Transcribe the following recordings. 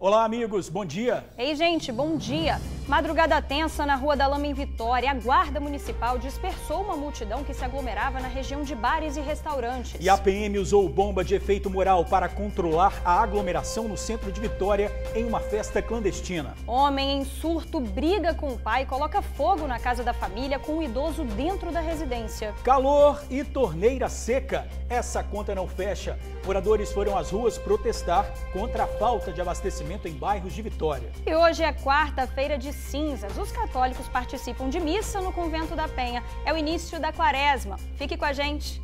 Olá, amigos, bom dia. Ei, gente, bom dia. Madrugada tensa na Rua da Lama, em Vitória. A Guarda Municipal dispersou uma multidão que se aglomerava na região de bares e restaurantes. E a PM usou bomba de efeito moral para controlar a aglomeração no centro de Vitória em uma festa clandestina. Homem em surto briga com o pai e coloca fogo na casa da família com um idoso dentro da residência. Calor e torneira seca. Essa conta não fecha. Moradores foram às ruas protestar contra a falta de abastecimento em bairros de Vitória. E hoje é quarta-feira de cinzas. Os católicos participam de missa no Convento da Penha. É o início da quaresma. Fique com a gente.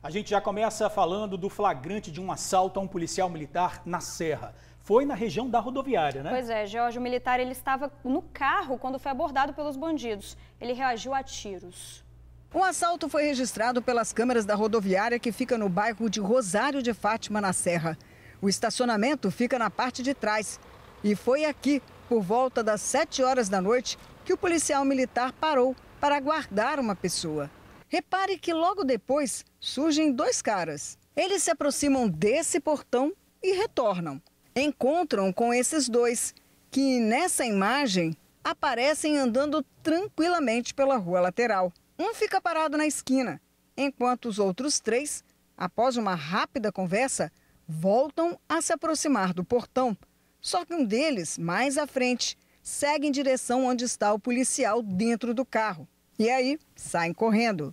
A gente já começa falando do flagrante de um assalto a um policial militar na Serra. Foi na região da rodoviária, né? Pois é, Jorge, o militar ele estava no carro quando foi abordado pelos bandidos. Ele reagiu a tiros. O assalto foi registrado pelas câmeras da rodoviária que fica no bairro de Rosário de Fátima, na Serra. O estacionamento fica na parte de trás. E foi aqui, por volta das 7 horas da noite, que o policial militar parou para aguardar uma pessoa. Repare que logo depois surgem dois caras. Eles se aproximam desse portão e retornam. Encontram com esses dois, que nessa imagem aparecem andando tranquilamente pela rua lateral. Um fica parado na esquina, enquanto os outros três, após uma rápida conversa, voltam a se aproximar do portão. Só que um deles, mais à frente, segue em direção onde está o policial dentro do carro. E aí, saem correndo.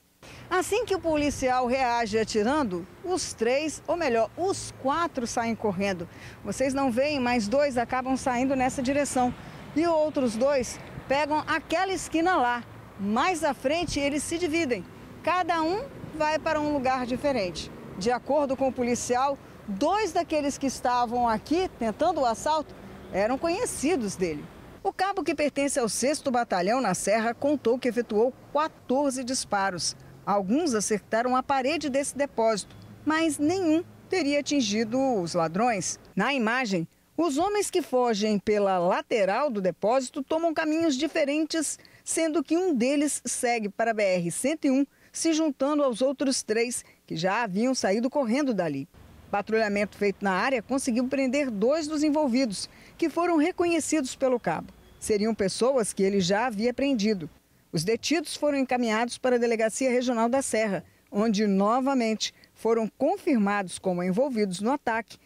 Assim que o policial reage atirando, os três, ou melhor, os quatro saem correndo. Vocês não veem, mas dois acabam saindo nessa direção. E outros dois pegam aquela esquina lá. Mais à frente, eles se dividem. Cada um vai para um lugar diferente. De acordo com o policial, dois daqueles que estavam aqui tentando o assalto eram conhecidos dele. O cabo, que pertence ao 6º Batalhão na Serra, contou que efetuou 14 disparos. Alguns acertaram a parede desse depósito, mas nenhum teria atingido os ladrões. Na imagem, os homens que fogem pela lateral do depósito tomam caminhos diferentes, sendo que um deles segue para a BR-101, se juntando aos outros três que já haviam saído correndo dali. Patrulhamento feito na área conseguiu prender dois dos envolvidos, que foram reconhecidos pelo cabo. Seriam pessoas que ele já havia prendido. Os detidos foram encaminhados para a Delegacia Regional da Serra, onde novamente foram confirmados como envolvidos no ataque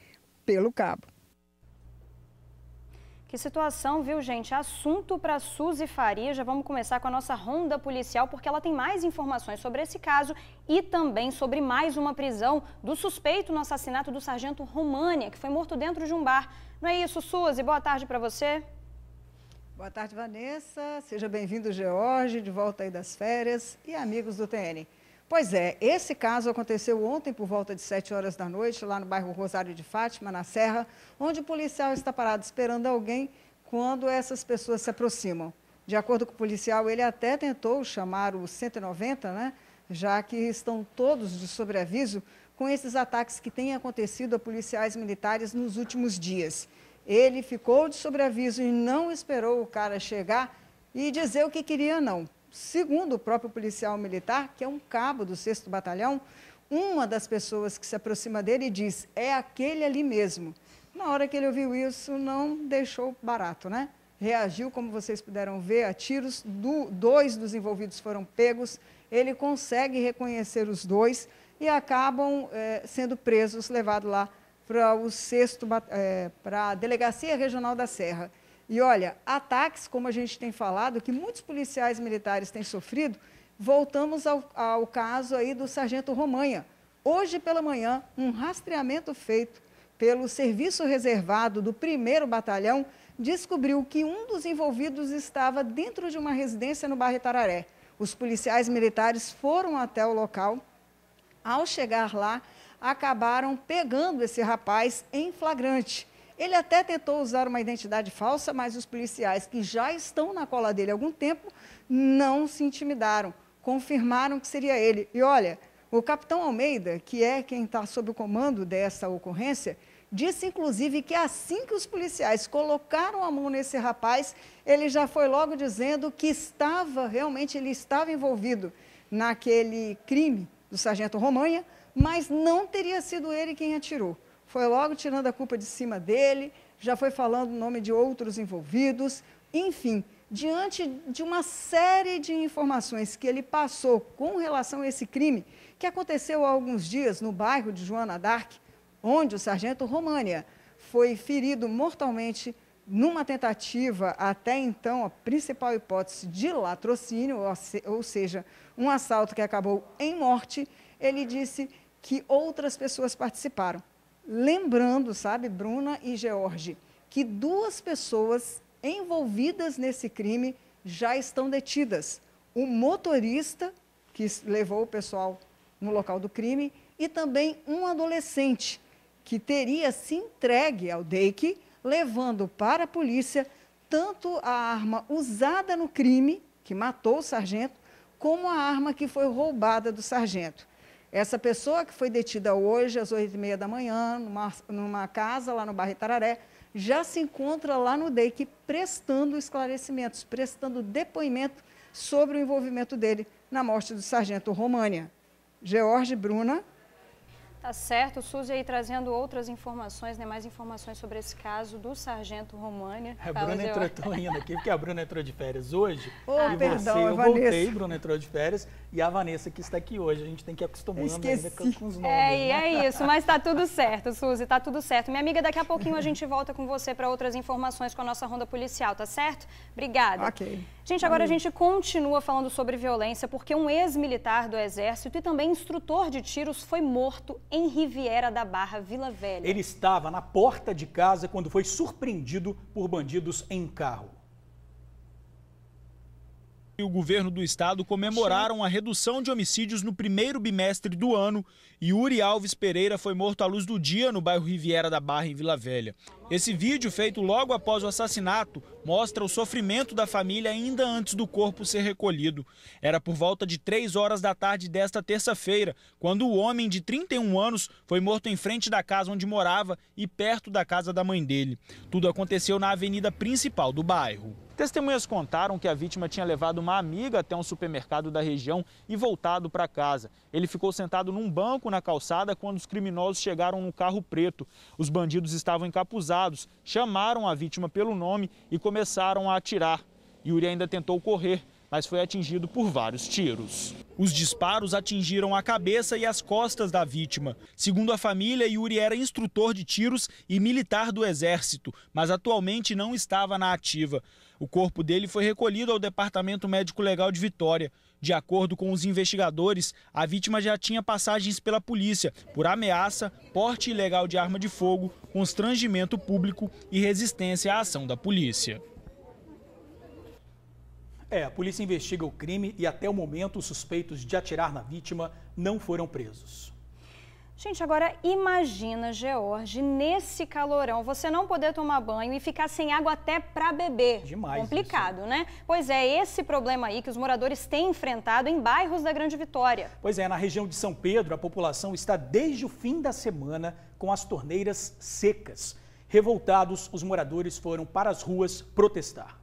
pelo cabo. Que situação, viu, gente? Assunto para Suzy Faria. Já vamos começar com a nossa ronda policial, porque ela tem mais informações sobre esse caso e também sobre mais uma prisão do suspeito no assassinato do sargento România, que foi morto dentro de um bar. Não é isso, Suzy? Boa tarde para você. Boa tarde, Vanessa. Seja bem-vindo, George, de volta aí das férias e amigos do TN. Pois é, esse caso aconteceu ontem por volta de 7 horas da noite, lá no bairro Rosário de Fátima, na Serra, onde o policial está parado esperando alguém quando essas pessoas se aproximam. De acordo com o policial, ele até tentou chamar o 190, né? Já que estão todos de sobreaviso com esses ataques que têm acontecido a policiais militares nos últimos dias. Ele ficou de sobreaviso e não esperou o cara chegar e dizer o que queria, não. Segundo o próprio policial militar, que é um cabo do 6º Batalhão, uma das pessoas que se aproxima dele diz, é aquele ali mesmo. Na hora que ele ouviu isso, não deixou barato, né? Reagiu, como vocês puderam ver, a tiros. Dois dos envolvidos foram pegos, ele consegue reconhecer os dois e acabam sendo presos, levados lá para a Delegacia Regional da Serra. E olha, ataques, como a gente tem falado, que muitos policiais militares têm sofrido, voltamos ao caso aí do sargento România. Hoje pela manhã, um rastreamento feito pelo Serviço Reservado do 1º Batalhão descobriu que um dos envolvidos estava dentro de uma residência no bairro Itararé. Os policiais militares foram até o local. Ao chegar lá, acabaram pegando esse rapaz em flagrante. Ele até tentou usar uma identidade falsa, mas os policiais que já estão na cola dele há algum tempo não se intimidaram, confirmaram que seria ele. E olha, o capitão Almeida, que é quem está sob o comando dessa ocorrência, Disse, inclusive, que assim que os policiais colocaram a mão nesse rapaz, ele já foi logo dizendo que ele estava envolvido naquele crime do sargento Romanha, mas não teria sido ele quem atirou. Foi logo tirando a culpa de cima dele, já foi falando o nome de outros envolvidos, enfim, diante de uma série de informações que ele passou com relação a esse crime, que aconteceu há alguns dias no bairro de Joana d'Arc, onde o sargento Romanha foi ferido mortalmente numa tentativa, até então, a principal hipótese de latrocínio, ou seja, um assalto que acabou em morte. Ele disse que outras pessoas participaram. Lembrando, sabe, Bruna e George, que 2 pessoas envolvidas nesse crime já estão detidas. O motorista, que levou o pessoal no local do crime, e também um adolescente, que teria se entregue ao DEIC, levando para a polícia tanto a arma usada no crime, que matou o sargento, como a arma que foi roubada do sargento. Essa pessoa que foi detida hoje, às 8h30 da manhã, numa casa lá no bairro Itararé, já se encontra lá no DEIC prestando esclarecimentos, prestando depoimento sobre o envolvimento dele na morte do sargento Romanha. George, Bruna. Tá certo, Suzy aí trazendo outras informações, né, mais informações sobre esse caso do sargento Romanha. A Bruna entrou ainda aqui, porque a Bruna entrou de férias hoje. Oh, e perdão, eu voltei, Bruna entrou de férias, e a Vanessa que está aqui hoje. A gente tem que ir acostumando ainda com os nomes. É isso, mas tá tudo certo, Suzy, tá tudo certo. Minha amiga, daqui a pouquinho a gente volta com você para outras informações com a nossa ronda policial, tá certo? Obrigada. Ok. Gente, agora a gente continua falando sobre violência, porque um ex-militar do Exército e também instrutor de tiros foi morto em Riviera da Barra, Vila Velha. Ele estava na porta de casa quando foi surpreendido por bandidos em carro. E o governo do estado comemoraram a redução de homicídios no primeiro bimestre do ano e Yuri Alves Pereira foi morto à luz do dia no bairro Riviera da Barra, em Vila Velha. Esse vídeo, feito logo após o assassinato, mostra o sofrimento da família ainda antes do corpo ser recolhido. Era por volta de 3 horas da tarde desta terça-feira, quando o homem de 31 anos foi morto em frente da casa onde morava e perto da casa da mãe dele. Tudo aconteceu na avenida principal do bairro. Testemunhas contaram que a vítima tinha levado uma amiga até um supermercado da região e voltado para casa. Ele ficou sentado num banco na calçada quando os criminosos chegaram no carro preto. Os bandidos estavam encapuzados, chamaram a vítima pelo nome e começaram a atirar. Yuri ainda tentou correr, mas foi atingido por vários tiros. Os disparos atingiram a cabeça e as costas da vítima. Segundo a família, Yuri era instrutor de tiros e militar do Exército, mas atualmente não estava na ativa. O corpo dele foi recolhido ao Departamento Médico Legal de Vitória. De acordo com os investigadores, a vítima já tinha passagens pela polícia por ameaça, porte ilegal de arma de fogo, constrangimento público e resistência à ação da polícia. A polícia investiga o crime e até o momento os suspeitos de atirar na vítima não foram presos. Gente, agora imagina, George, nesse calorão, você não poder tomar banho e ficar sem água até para beber. Demais. Complicado, né? Pois é, esse problema aí que os moradores têm enfrentado em bairros da Grande Vitória. Pois é, na região de São Pedro, a população está desde o fim da semana com as torneiras secas. Revoltados, os moradores foram para as ruas protestar.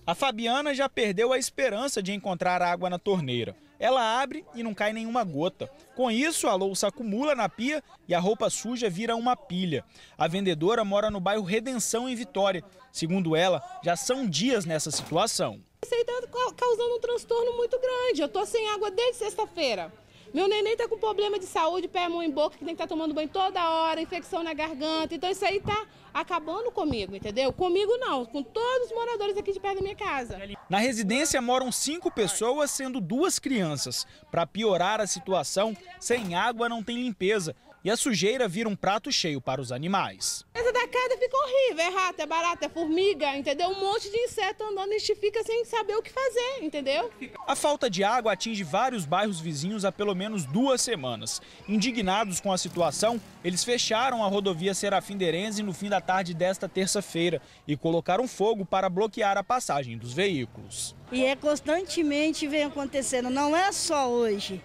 A Fabiana já perdeu a esperança de encontrar água na torneira. Ela abre e não cai nenhuma gota. Com isso, a louça acumula na pia e a roupa suja vira uma pilha. A vendedora mora no bairro Redenção, em Vitória. Segundo ela, já são dias nessa situação. Isso aí está causando um transtorno muito grande. Eu estou sem água desde sexta-feira. Meu neném está com problema de saúde, pé, mão e boca, que tem que estar tomando banho toda hora, infecção na garganta. Então isso aí está acabando comigo, entendeu? Comigo não, com todos os moradores aqui de perto da minha casa. Na residência moram 5 pessoas, sendo 2 crianças. Para piorar a situação, sem água não tem limpeza. E a sujeira vira um prato cheio para os animais. Essa da casa fica horrível, é rato, é barata, é formiga, entendeu? Um monte de inseto andando e a gente fica sem saber o que fazer, entendeu? A falta de água atinge vários bairros vizinhos há pelo menos 2 semanas. Indignados com a situação, Eles fecharam a rodovia Serafim-Derenze no fim da tarde desta terça-feira e colocaram fogo para bloquear a passagem dos veículos. E constantemente vem acontecendo, não é só hoje.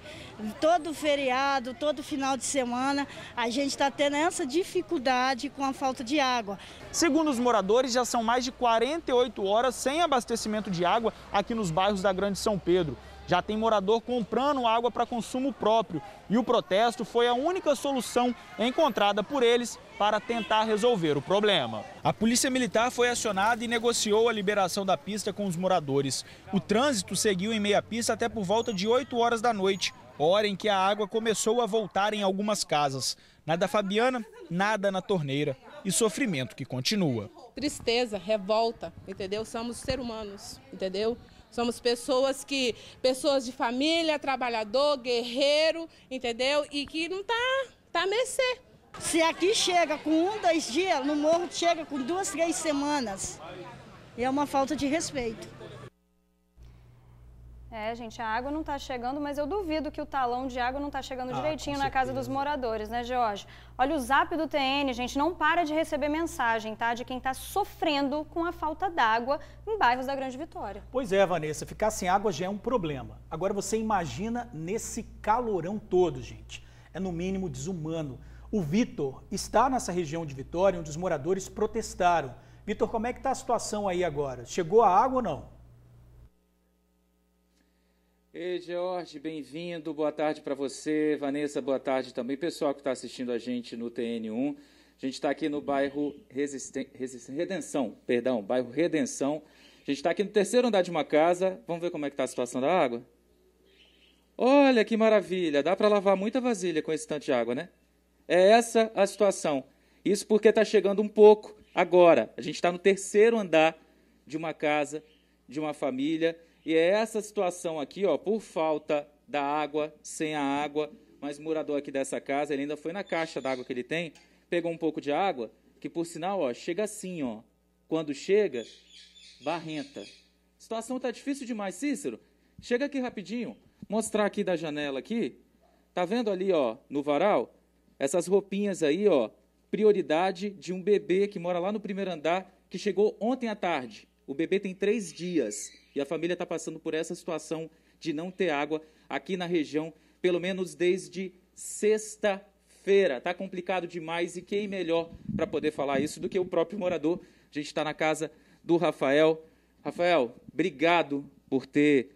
Todo feriado, todo final de semana, a gente está tendo essa dificuldade com a falta de água. Segundo os moradores, já são mais de 48 horas sem abastecimento de água aqui nos bairros da Grande São Pedro. Já tem morador comprando água para consumo próprio e o protesto foi a única solução encontrada por eles para tentar resolver o problema. A Polícia Militar foi acionada e negociou a liberação da pista com os moradores. O trânsito seguiu em meia pista até por volta de 8 horas da noite, hora em que a água começou a voltar em algumas casas. Nada Fabiana, nada na torneira e sofrimento que continua. Tristeza, revolta, entendeu? Somos seres humanos, entendeu? Somos pessoas de família, trabalhador, guerreiro, entendeu? E que não tá a mercê. Se aqui chega com 1, 2 dias, no morro chega com 2, 3 semanas. E é uma falta de respeito. Gente, a água não está chegando, mas eu duvido que o talão de água não está chegando direitinho na casa dos moradores, né, Jorge? Olha, o zap do TN, gente, não para de receber mensagem, tá? De quem está sofrendo com a falta d'água em bairros da Grande Vitória. Pois é, Vanessa, ficar sem água já é um problema. Agora você imagina nesse calorão todo, gente. É no mínimo desumano. O Vitor está nessa região de Vitória, onde os moradores protestaram. Vitor, como é que está a situação aí agora? Chegou a água ou não? Ei, Jorge, bem-vindo, boa tarde para você, Vanessa, boa tarde também, pessoal que está assistindo a gente no TN1. A gente está aqui no bairro bairro Redenção. A gente está aqui no 3º andar de uma casa, vamos ver como é que está a situação da água? Olha que maravilha, dá para lavar muita vasilha com esse tanto de água, né? É essa a situação, isso porque está chegando um pouco agora. A gente está no 3º andar de uma casa, de uma família. E é essa situação aqui, ó, por falta da água, sem a água, mas o morador aqui dessa casa, ele ainda foi na caixa d'água que ele tem, pegou um pouco de água, que por sinal, ó, chega assim, ó, quando chega, barrenta. A situação tá difícil demais, Cícero, chega aqui rapidinho, mostrar aqui da janela aqui, tá vendo ali, ó, no varal, essas roupinhas aí, ó, prioridade de um bebê que mora lá no 1º andar, que chegou ontem à tarde. O bebê tem 3 dias e a família está passando por essa situação de não ter água aqui na região, pelo menos desde sexta-feira. Está complicado demais e quem melhor para poder falar isso do que o próprio morador. A gente está na casa do Rafael. Rafael, obrigado por ter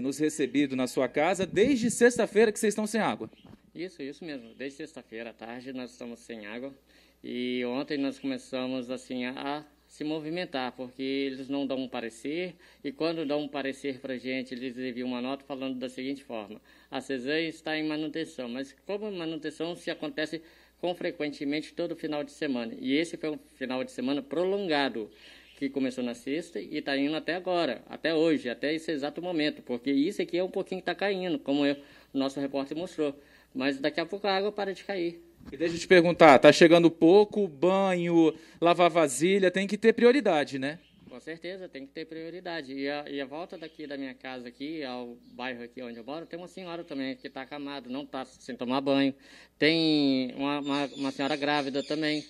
nos recebido na sua casa. Desde sexta-feira que vocês estão sem água. Isso mesmo. Desde sexta-feira à tarde nós estamos sem água e ontem nós começamos assim a se movimentar, porque eles não dão um parecer, e quando dão um parecer para a gente, eles enviam uma nota falando da seguinte forma: a CESAM está em manutenção, mas como manutenção se acontece com frequentemente todo final de semana, e esse foi um final de semana prolongado, que começou na sexta e está indo até agora, até hoje, até esse exato momento, porque isso aqui é um pouquinho que está caindo, como o nosso repórter mostrou, mas daqui a pouco a água para de cair. E deixa eu te perguntar, tá chegando pouco, banho, lavar vasilha, tem que ter prioridade, né? Com certeza, tem que ter prioridade. E a volta daqui da minha casa aqui, ao bairro aqui onde eu moro, tem uma senhora também que está acamada, não está sem tomar banho. Tem uma senhora grávida também.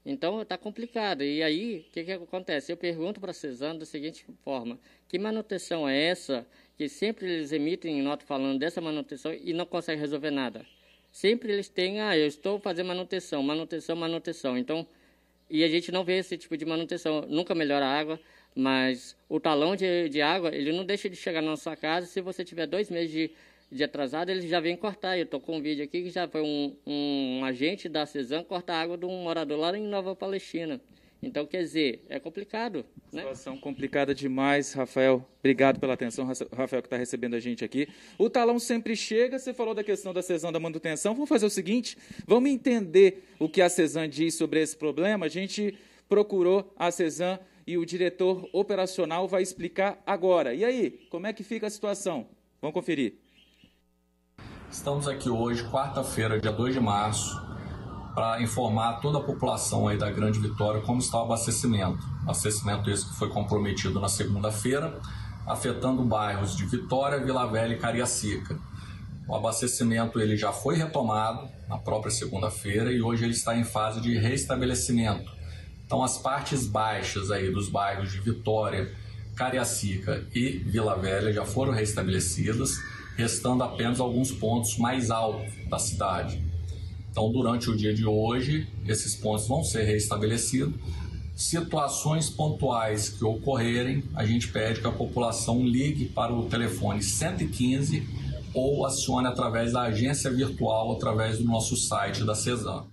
Então está complicado. E aí, o que acontece? Eu pergunto para a CESAM da seguinte forma: que manutenção é essa que sempre eles emitem nota falando dessa manutenção e não conseguem resolver nada? Sempre eles têm, eu estou fazendo manutenção. Então, e a gente não vê esse tipo de manutenção. Nunca melhora a água, mas o talão de água, ele não deixa de chegar na sua casa. Se você tiver 2 meses de atrasado, eles já vêm cortar. Eu estou com um vídeo aqui que já foi um agente da CESAM cortar a água de um morador lá em Nova Palestina. Então, quer dizer, é complicado, né? Situação complicada demais, Rafael. Obrigado pela atenção, Rafael, que está recebendo a gente aqui. O talão sempre chega, você falou da questão da CESAM da manutenção. Vamos fazer o seguinte, vamos entender o que a CESAM diz sobre esse problema. A gente procurou a CESAM e o diretor operacional vai explicar agora. E aí, como é que fica a situação? Vamos conferir. Estamos aqui hoje, quarta-feira, dia 2 de março, para informar toda a população aí da Grande Vitória como está o abastecimento. Abastecimento esse que foi comprometido na segunda-feira, afetando bairros de Vitória, Vila Velha e Cariacica. O abastecimento ele já foi retomado na própria segunda-feira e hoje ele está em fase de restabelecimento. Então as partes baixas aí dos bairros de Vitória, Cariacica e Vila Velha já foram restabelecidas, restando apenas alguns pontos mais altos da cidade. Então durante o dia de hoje esses pontos vão ser restabelecidos. Situações pontuais que ocorrerem, a gente pede que a população ligue para o telefone 115 ou acione através da agência virtual, através do nosso site da CESAM.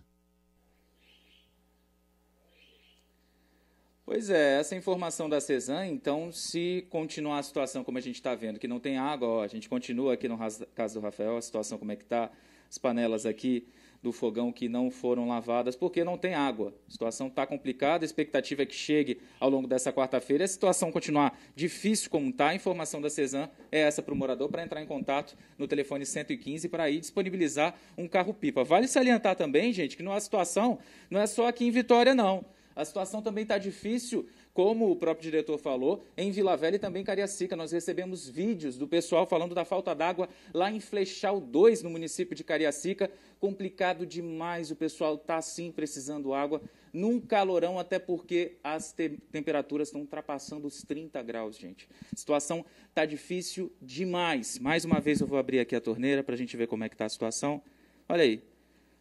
Pois é, essa informação da CESAM, então, se continuar a situação como a gente está vendo, que não tem água, ó, a gente continua aqui no caso do Rafael, a situação como é que está, as panelas aqui do fogão que não foram lavadas porque não tem água. A situação está complicada, a expectativa é que chegue ao longo dessa quarta-feira. A situação continuar difícil como está, a informação da CESAM é essa para o morador, para entrar em contato no telefone 115 para ir disponibilizar um carro-pipa. Vale salientar também, gente, que a situação não é só aqui em Vitória, não. A situação também está difícil, como o próprio diretor falou, em Vila Velha e também em Cariacica. Nós recebemos vídeos do pessoal falando da falta d'água lá em Flechal 2, no município de Cariacica. Complicado demais, o pessoal está sim precisando água, num calorão, até porque as temperaturas estão ultrapassando os 30 graus, gente. A situação está difícil demais. Mais uma vez eu vou abrir aqui a torneira para a gente ver como é que está a situação. Olha aí,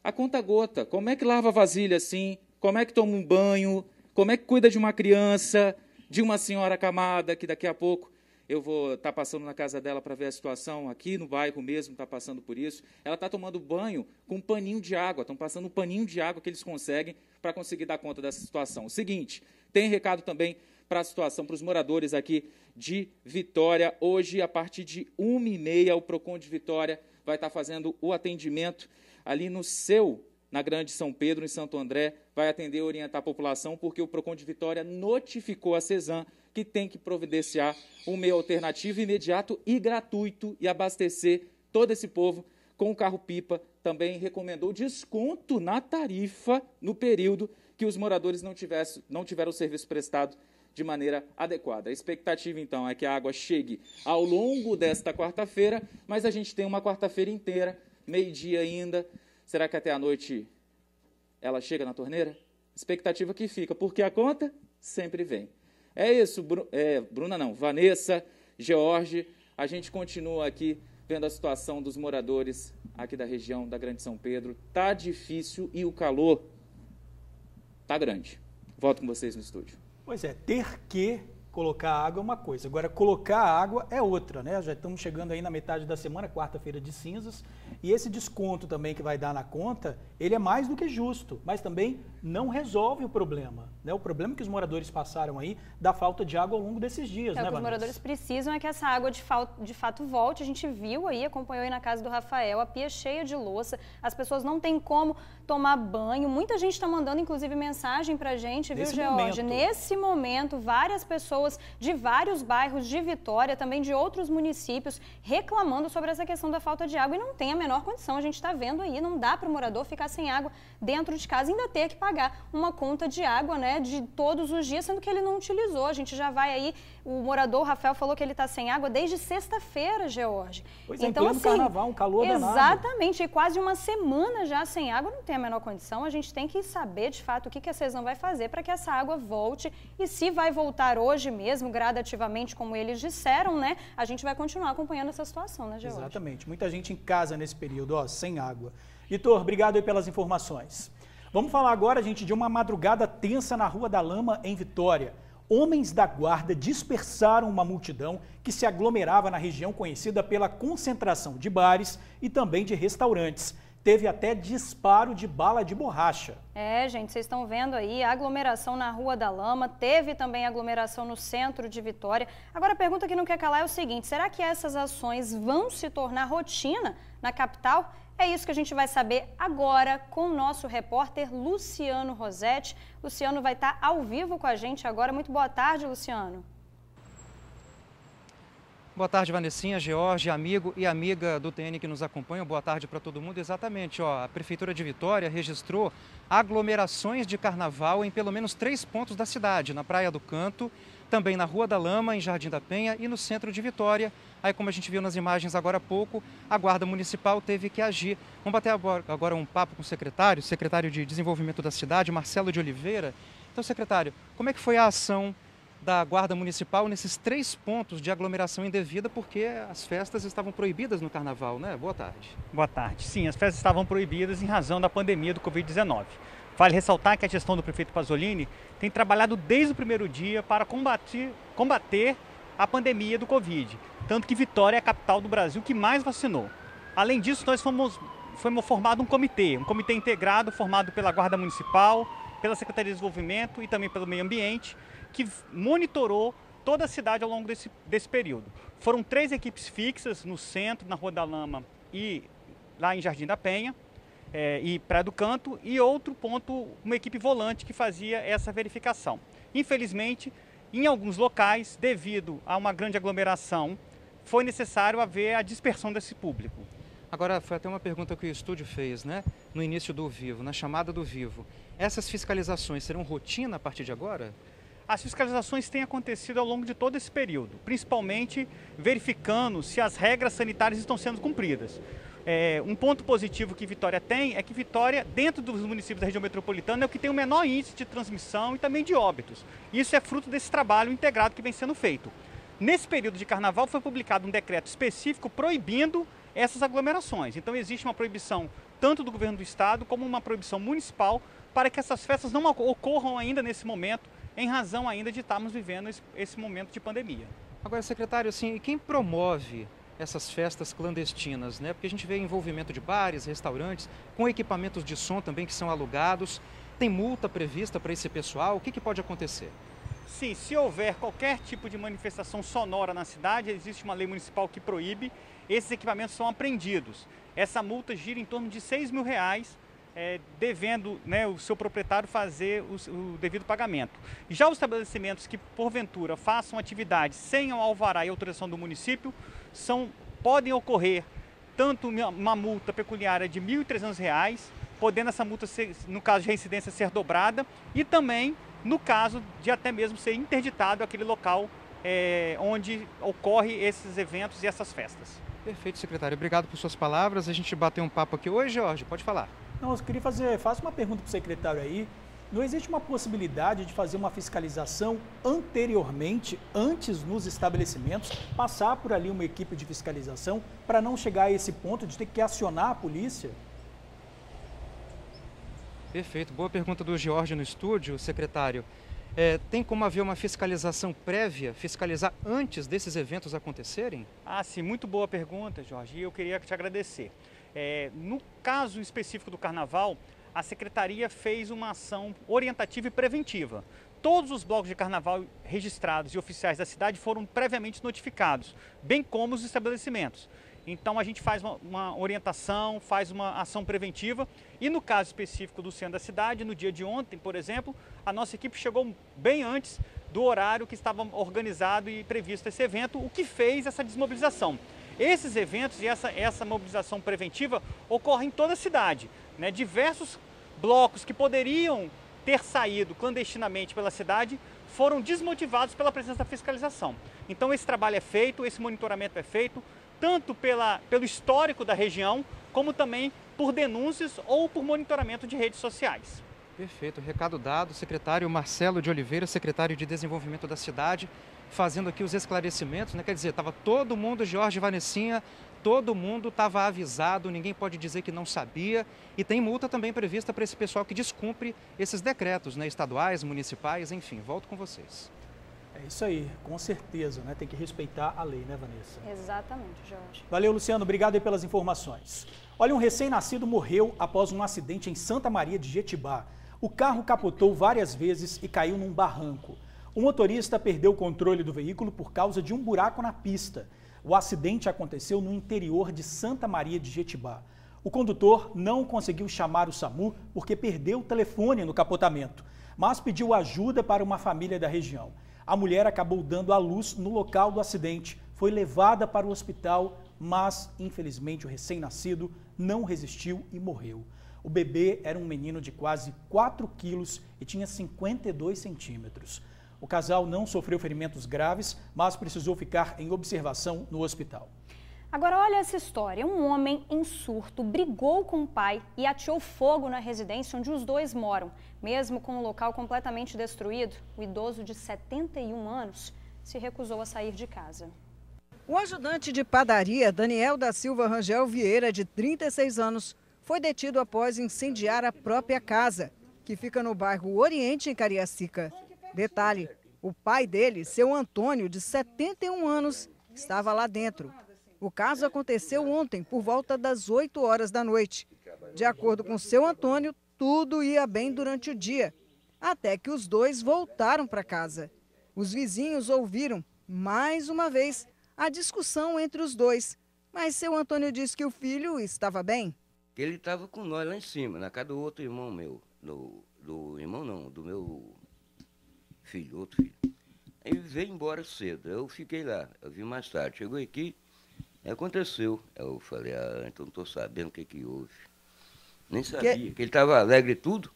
a conta-gota, como é que lava a vasilha assim? Como é que toma um banho? Como é que cuida de uma criança, de uma senhora acamada, que daqui a pouco eu vou estar passando na casa dela para ver a situação, aqui no bairro mesmo está passando por isso. Ela está tomando banho com um paninho de água, estão passando um paninho de água que eles conseguem para conseguir dar conta dessa situação. O seguinte, tem recado também para a situação, para os moradores aqui de Vitória. Hoje, a partir de 1h30, o PROCON de Vitória vai estar fazendo o atendimento ali na Grande São Pedro, em Santo André, vai atender e orientar a população, porque o PROCON de Vitória notificou a CESAM que tem que providenciar um meio alternativo imediato e gratuito e abastecer todo esse povo com o carro-pipa. Também recomendou desconto na tarifa no período que os moradores não tiveram o serviço prestado de maneira adequada. A expectativa, então, é que a água chegue ao longo desta quarta-feira, mas a gente tem uma quarta-feira inteira, meio-dia ainda. Será que até a noite ela chega na torneira? Expectativa que fica, porque a conta sempre vem. É isso, Vanessa, George, a gente continua aqui vendo a situação dos moradores aqui da região da Grande São Pedro. Tá difícil e o calor tá grande. Volto com vocês no estúdio. Pois é, ter que colocar água é uma coisa, agora colocar água é outra, né? Já estamos chegando aí na metade da semana, quarta-feira de cinzas, e esse desconto também que vai dar na conta, ele é mais do que justo, mas também não resolve o problema, né? O problema que os moradores passaram aí da falta de água ao longo desses dias, né, O que Vanessa? os moradores precisam é que essa água de fato volte. A gente viu aí, acompanhou aí na casa do Rafael, a pia cheia de louça, as pessoas não têm como tomar banho. Muita gente está mandando, inclusive, mensagem pra gente, viu, George? Nesse momento, várias pessoas de vários bairros de Vitória, também de outros municípios, reclamando sobre essa questão da falta de água e não tem a menor condição. A gente está vendo aí, não dá para o morador ficar sem água dentro de casa e ainda ter que pagar uma conta de água, né, de todos os dias, sendo que ele não utilizou. A gente já vai aí, o morador, o Rafael, falou que ele está sem água desde sexta-feira, George. Pois é, então, assim, carnaval, um calor danado. Exatamente, e quase uma semana já sem água, não tem a menor condição. A gente tem que saber, de fato, o que a CESAM vai fazer para que essa água volte, e se vai voltar hoje mesmo, gradativamente, como eles disseram, né, a gente vai continuar acompanhando essa situação, né, George? Exatamente, muita gente em casa nesse período, ó, sem água. Vitor, obrigado aí pelas informações. Vamos falar agora, gente, de uma madrugada tensa na Rua da Lama, em Vitória. Homens da guarda dispersaram uma multidão que se aglomerava na região conhecida pela concentração de bares e também de restaurantes. Teve até disparo de bala de borracha. É, gente, vocês estão vendo aí a aglomeração na Rua da Lama, teve também aglomeração no centro de Vitória. Agora a pergunta que não quer calar é o seguinte, será que essas ações vão se tornar rotina na capital? É isso que a gente vai saber agora com o nosso repórter Luciano Rosetti. Luciano vai estar ao vivo com a gente agora. Muito boa tarde, Luciano. Boa tarde, Vanessinha, George, amigo e amiga do TN que nos acompanham. Boa tarde para todo mundo. Exatamente, ó, a Prefeitura de Vitória registrou aglomerações de carnaval em pelo menos 3 pontos da cidade, na Praia do Canto, também na Rua da Lama, em Jardim da Penha e no centro de Vitória. Aí, como a gente viu nas imagens agora há pouco, a Guarda Municipal teve que agir. Vamos bater agora um papo com o secretário de Desenvolvimento da cidade, Marcelo de Oliveira. Então, secretário, como é que foi a ação da Guarda Municipal nesses 3 pontos de aglomeração indevida, porque as festas estavam proibidas no Carnaval, né? Boa tarde. Boa tarde. Sim, as festas estavam proibidas em razão da pandemia do Covid-19. Vale ressaltar que a gestão do prefeito Pasolini tem trabalhado desde o primeiro dia para combater a pandemia do Covid, tanto que Vitória é a capital do Brasil que mais vacinou. Além disso, nós fomos formado um comitê integrado formado pela Guarda Municipal, pela Secretaria de Desenvolvimento e também pelo Meio Ambiente, que monitorou toda a cidade ao longo desse período. Foram 3 equipes fixas no centro, na Rua da Lama e lá em Jardim da Penha, e Praia do Canto, e outro ponto, uma equipe volante que fazia essa verificação. Infelizmente, em alguns locais, devido a uma grande aglomeração, foi necessário haver a dispersão desse público. Agora, foi até uma pergunta que o estúdio fez, né? No início do Vivo, na chamada do Vivo. Essas fiscalizações serão rotina a partir de agora? As fiscalizações têm acontecido ao longo de todo esse período, principalmente verificando se as regras sanitárias estão sendo cumpridas. Um ponto positivo que Vitória tem é que Vitória, dentro dos municípios da região metropolitana, é o que tem o menor índice de transmissão e também de óbitos. Isso é fruto desse trabalho integrado que vem sendo feito. Nesse período de carnaval foi publicado um decreto específico proibindo essas aglomerações. Então existe uma proibição tanto do governo do estado como uma proibição municipal para que essas festas não ocorram ainda nesse momento, em razão ainda de estarmos vivendo esse momento de pandemia. Agora, secretário, assim, quem promove essas festas clandestinas, né? Porque a gente vê envolvimento de bares, restaurantes, com equipamentos de som também que são alugados. Tem multa prevista para esse pessoal? O que pode acontecer? Sim, se houver qualquer tipo de manifestação sonora na cidade, existe uma lei municipal que proíbe, esses equipamentos são apreendidos. Essa multa gira em torno de R$6 mil, devendo, né, o seu proprietário fazer o devido pagamento. Já os estabelecimentos que, porventura, façam atividade sem o alvará e autorização do município, podem ocorrer tanto uma multa pecuniária de R$ 1.300, podendo essa multa, no caso de reincidência, ser dobrada, e também no caso de até mesmo ser interditado aquele local onde ocorre esses eventos e essas festas. Perfeito, secretário. Obrigado por suas palavras. A gente bateu um papo aqui. Oi, Jorge, pode falar. Não, eu queria faço uma pergunta para o secretário aí. Não existe uma possibilidade de fazer uma fiscalização anteriormente, antes nos estabelecimentos, passar por ali uma equipe de fiscalização para não chegar a esse ponto de ter que acionar a polícia? Perfeito. Boa pergunta do Jorge no estúdio, secretário. Tem como haver uma fiscalização prévia, fiscalizar antes desses eventos acontecerem? Ah, sim, muito boa pergunta, Jorge, e eu queria te agradecer. No caso específico do Carnaval, a Secretaria fez uma ação orientativa e preventiva. Todos os blocos de Carnaval registrados e oficiais da cidade foram previamente notificados, bem como os estabelecimentos. Então a gente faz uma orientação, faz uma ação preventiva e no caso específico do centro da cidade, no dia de ontem, por exemplo, a nossa equipe chegou bem antes do horário que estava organizado e previsto esse evento, o que fez essa desmobilização. Esses eventos e essa mobilização preventiva ocorrem em toda a cidade, né? Diversos blocos que poderiam ter saído clandestinamente pela cidade foram desmotivados pela presença da fiscalização. Então esse trabalho é feito, esse monitoramento é feito, tanto pelo histórico da região, como também por denúncias ou por monitoramento de redes sociais. Perfeito, recado dado. Secretário Marcelo de Oliveira, secretário de Desenvolvimento da cidade, fazendo aqui os esclarecimentos, né? Quer dizer, estava todo mundo, Jorge, Vanessinha, todo mundo estava avisado, ninguém pode dizer que não sabia, e tem multa também prevista para esse pessoal que descumpre esses decretos, né? Estaduais, municipais, enfim. Volto com vocês. É isso aí, com certeza, né? Tem que respeitar a lei, né, Vanessa? Exatamente, Jorge. Valeu, Luciano, obrigado aí pelas informações. Olha, um recém-nascido morreu após um acidente em Santa Maria de Jetibá. O carro capotou várias vezes e caiu num barranco. O motorista perdeu o controle do veículo por causa de um buraco na pista. O acidente aconteceu no interior de Santa Maria de Jetibá. O condutor não conseguiu chamar o SAMU porque perdeu o telefone no capotamento, mas pediu ajuda para uma família da região. A mulher acabou dando à luz no local do acidente, foi levada para o hospital, mas, infelizmente, o recém-nascido não resistiu e morreu. O bebê era um menino de quase 4 quilos e tinha 52 centímetros. O casal não sofreu ferimentos graves, mas precisou ficar em observação no hospital. Agora olha essa história, um homem em surto brigou com o pai e ateou fogo na residência onde os dois moram. Mesmo com o local completamente destruído, o idoso de 71 anos se recusou a sair de casa. O ajudante de padaria, Daniel da Silva Rangel Vieira, de 36 anos, foi detido após incendiar a própria casa, que fica no bairro Oriente, em Cariacica. Detalhe, o pai dele, seu Antônio, de 71 anos, estava lá dentro. O caso aconteceu ontem, por volta das 8 horas da noite. De acordo com seu Antônio, tudo ia bem durante o dia, até que os dois voltaram para casa. Os vizinhos ouviram, mais uma vez, a discussão entre os dois, mas seu Antônio disse que o filho estava bem. Ele estava com nós lá em cima, na casa do outro irmão meu, do irmão não, do meu filho, outro filho. Aí ele veio embora cedo, eu fiquei lá, eu vim mais tarde, chegou aqui, aconteceu. Eu falei, então não estou sabendo o que houve. Nem sabia, que ele estava alegre e tudo.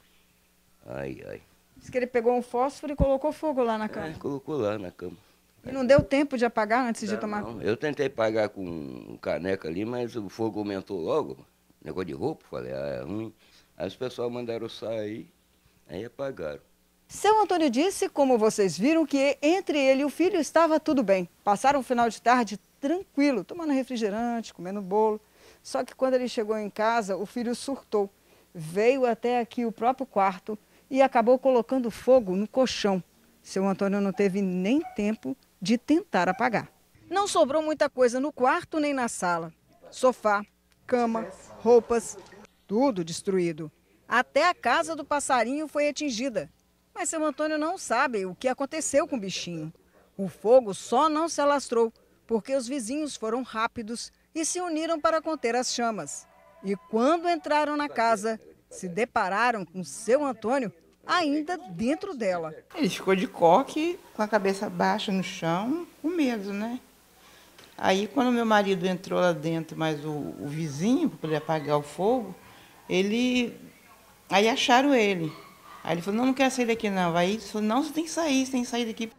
Ai. Diz que ele pegou um fósforo e colocou fogo lá na cama. Colocou lá na cama. E não deu tempo de apagar antes de tomar? Não, eu tentei apagar com um caneco ali, mas o fogo aumentou logo. Negócio de roupa, falei, é ruim. Aí os pessoal mandaram sair, aí apagaram. Seu Antônio disse, como vocês viram, que entre ele e o filho estava tudo bem. Passaram o final de tarde tranquilo, tomando refrigerante, comendo bolo. Só que quando ele chegou em casa, o filho surtou. Veio até aqui o próprio quarto e acabou colocando fogo no colchão. Seu Antônio não teve nem tempo de tentar apagar. Não sobrou muita coisa no quarto nem na sala. Sofá, cama, roupas, tudo destruído. Até a casa do passarinho foi atingida. Mas seu Antônio não sabe o que aconteceu com o bichinho. O fogo só não se alastrou porque os vizinhos foram rápidos e se uniram para conter as chamas. E quando entraram na casa, se depararam com seu Antônio ainda dentro dela. Ele ficou de coque, com a cabeça baixa no chão, com medo, né? Aí, quando meu marido entrou lá dentro, mas o vizinho, para poder apagar o fogo, aí acharam ele. Aí ele falou, não quero sair daqui não. Aí ele falou, não, você tem que sair daqui.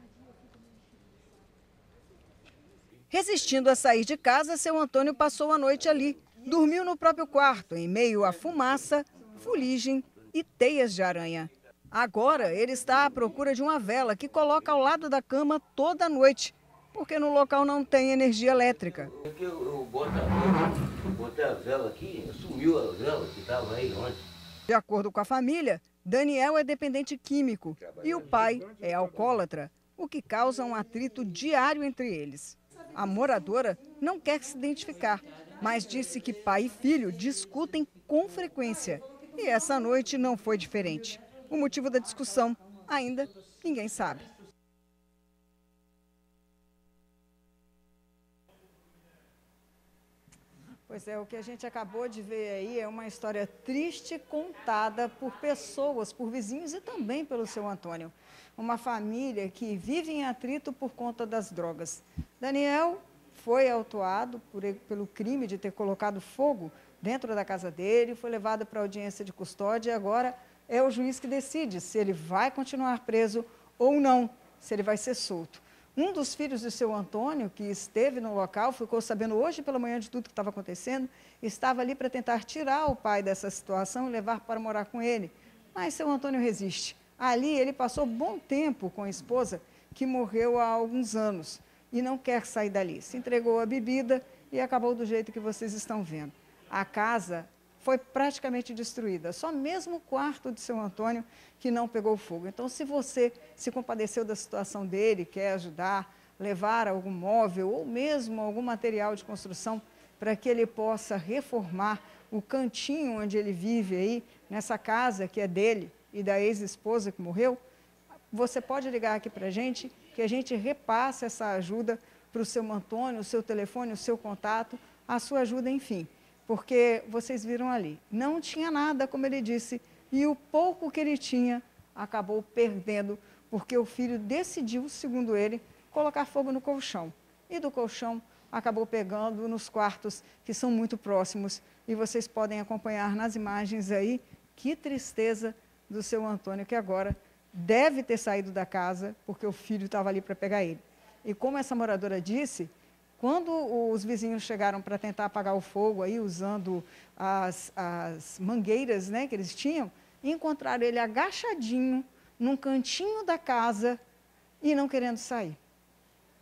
Resistindo a sair de casa, seu Antônio passou a noite ali. Dormiu no próprio quarto, em meio a fumaça, fuligem e teias de aranha. Agora ele está à procura de uma vela que coloca ao lado da cama toda noite, porque no local não tem energia elétrica. Eu botei a vela aqui, sumiu a vela que estava aí ontem. De acordo com a família, Daniel é dependente químico e o pai é alcoólatra, o que causa um atrito diário entre eles. A moradora não quer se identificar, mas disse que pai e filho discutem com frequência. E essa noite não foi diferente. O motivo da discussão ainda ninguém sabe. Pois é, o que a gente acabou de ver aí é uma história triste contada por pessoas, por vizinhos e também pelo seu Antônio. Uma família que vive em atrito por conta das drogas. Daniel foi autuado pelo crime de ter colocado fogo dentro da casa dele, foi levado para audiência de custódia e agora é o juiz que decide se ele vai continuar preso ou não, se ele vai ser solto. Um dos filhos do seu Antônio, que esteve no local, ficou sabendo hoje pela manhã de tudo que estava acontecendo, estava ali para tentar tirar o pai dessa situação e levar para morar com ele. Mas seu Antônio resiste. Ali ele passou bom tempo com a esposa, que morreu há alguns anos, e não quer sair dali. Se entregou à bebida e acabou do jeito que vocês estão vendo. A casa foi praticamente destruída, só mesmo o quarto de seu Antônio que não pegou fogo. Então, se você se compadeceu da situação dele, quer ajudar, levar algum móvel ou mesmo algum material de construção para que ele possa reformar o cantinho onde ele vive aí, nessa casa que é dele e da ex-esposa que morreu, você pode ligar aqui para a gente, que a gente repassa essa ajuda para o seu Antônio, o seu telefone, o seu contato, a sua ajuda, enfim. Porque vocês viram ali, não tinha nada, como ele disse, e o pouco que ele tinha acabou perdendo, porque o filho decidiu, segundo ele, colocar fogo no colchão. E do colchão acabou pegando nos quartos que são muito próximos. E vocês podem acompanhar nas imagens aí, que tristeza do seu Antônio, que agora deve ter saído da casa porque o filho estava ali para pegar ele. E como essa moradora disse, quando os vizinhos chegaram para tentar apagar o fogo, aí, usando as mangueiras, né, que eles tinham, encontraram ele agachadinho num cantinho da casa e não querendo sair.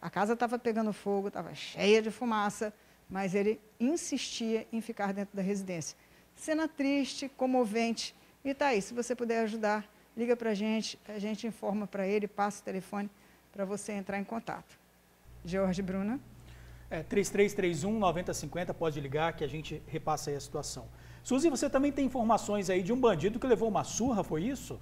A casa estava pegando fogo, estava cheia de fumaça, mas ele insistia em ficar dentro da residência. Cena triste, comovente. E tá aí, se você puder ajudar, liga para a gente informa para ele, passa o telefone para você entrar em contato. Jorge, Bruna? 3331-9050, pode ligar que a gente repassa aí a situação. Suzy, você também tem informações aí de um bandido que levou uma surra, foi isso?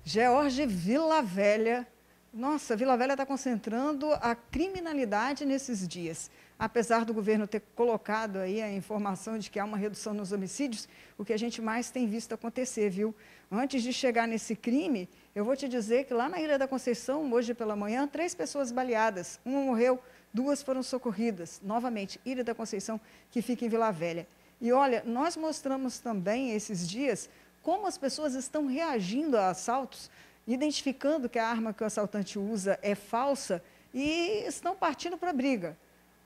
George Vila Velha. Nossa, Vila Velha está concentrando a criminalidade nesses dias. Apesar do governo ter colocado aí a informação de que há uma redução nos homicídios, o que a gente mais tem visto acontecer, viu? Antes de chegar nesse crime, eu vou te dizer que lá na Ilha da Conceição, hoje pela manhã, 3 pessoas baleadas. Uma morreu, 2 foram socorridas. Novamente, Ilha da Conceição, que fica em Vila Velha. E olha, nós mostramos também esses dias como as pessoas estão reagindo a assaltos, identificando que a arma que o assaltante usa é falsa e estão partindo para a briga.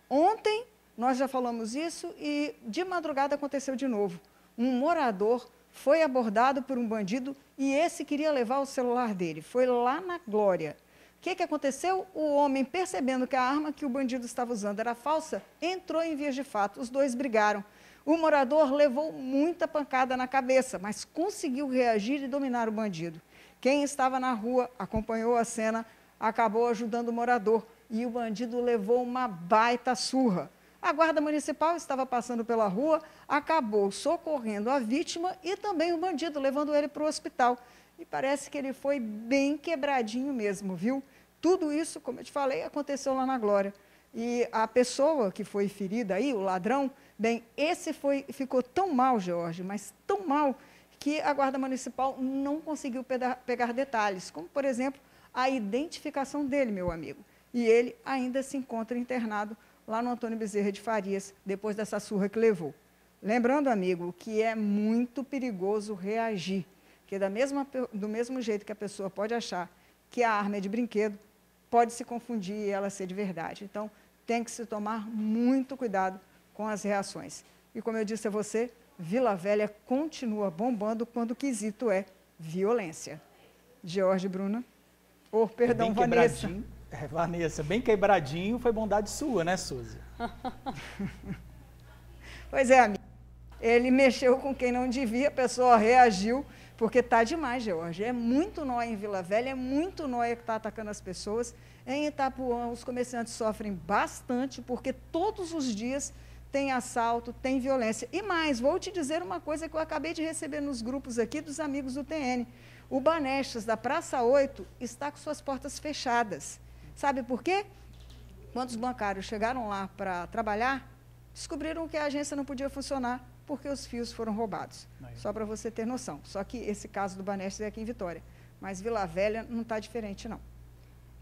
Ontem, nós já falamos isso e de madrugada aconteceu de novo. Um morador foi abordado por um bandido e esse queria levar o celular dele. Foi lá na Glória. O que aconteceu? O homem, percebendo que a arma que o bandido estava usando era falsa, entrou em vias de fato. Os dois brigaram. O morador levou muita pancada na cabeça, mas conseguiu reagir e dominar o bandido. Quem estava na rua acompanhou a cena, acabou ajudando o morador e o bandido levou uma baita surra. A guarda municipal estava passando pela rua, acabou socorrendo a vítima e também o bandido, levando ele para o hospital. E parece que ele foi bem quebradinho mesmo, viu? Tudo isso, como eu te falei, aconteceu lá na Glória. E a pessoa que foi ferida aí, o ladrão, bem, esse ficou tão mal, Jorge, mas tão mal, que a Guarda Municipal não conseguiu pegar detalhes, como, por exemplo, a identificação dele, meu amigo. E ele ainda se encontra internado lá no Antônio Bezerra de Farias, depois dessa surra que levou. Lembrando, amigo, que é muito perigoso reagir, que do mesmo jeito que a pessoa pode achar que a arma é de brinquedo, pode se confundir e ela ser de verdade. Então, tem que se tomar muito cuidado com as reações. E como eu disse a você, Vila Velha continua bombando quando o quesito é violência. George, Bruna. Perdão, Vanessa. Vanessa, bem quebradinho, foi bondade sua, né, Suzy? Pois é, amigo. Ele mexeu com quem não devia, a pessoa reagiu, porque tá demais, George. É muito nóia em Vila Velha, é muito nóia que está atacando as pessoas. Em Itapuã, os comerciantes sofrem bastante, porque todos os dias tem assalto, tem violência. E mais, vou te dizer uma coisa que eu acabei de receber nos grupos aqui dos amigos do TN. O Banestas, da Praça 8, está com suas portas fechadas. Sabe por quê? Quando os bancários chegaram lá para trabalhar, descobriram que a agência não podia funcionar porque os fios foram roubados. Só para você ter noção. Só que esse caso do Banestas é aqui em Vitória. Mas Vila Velha não está diferente, não.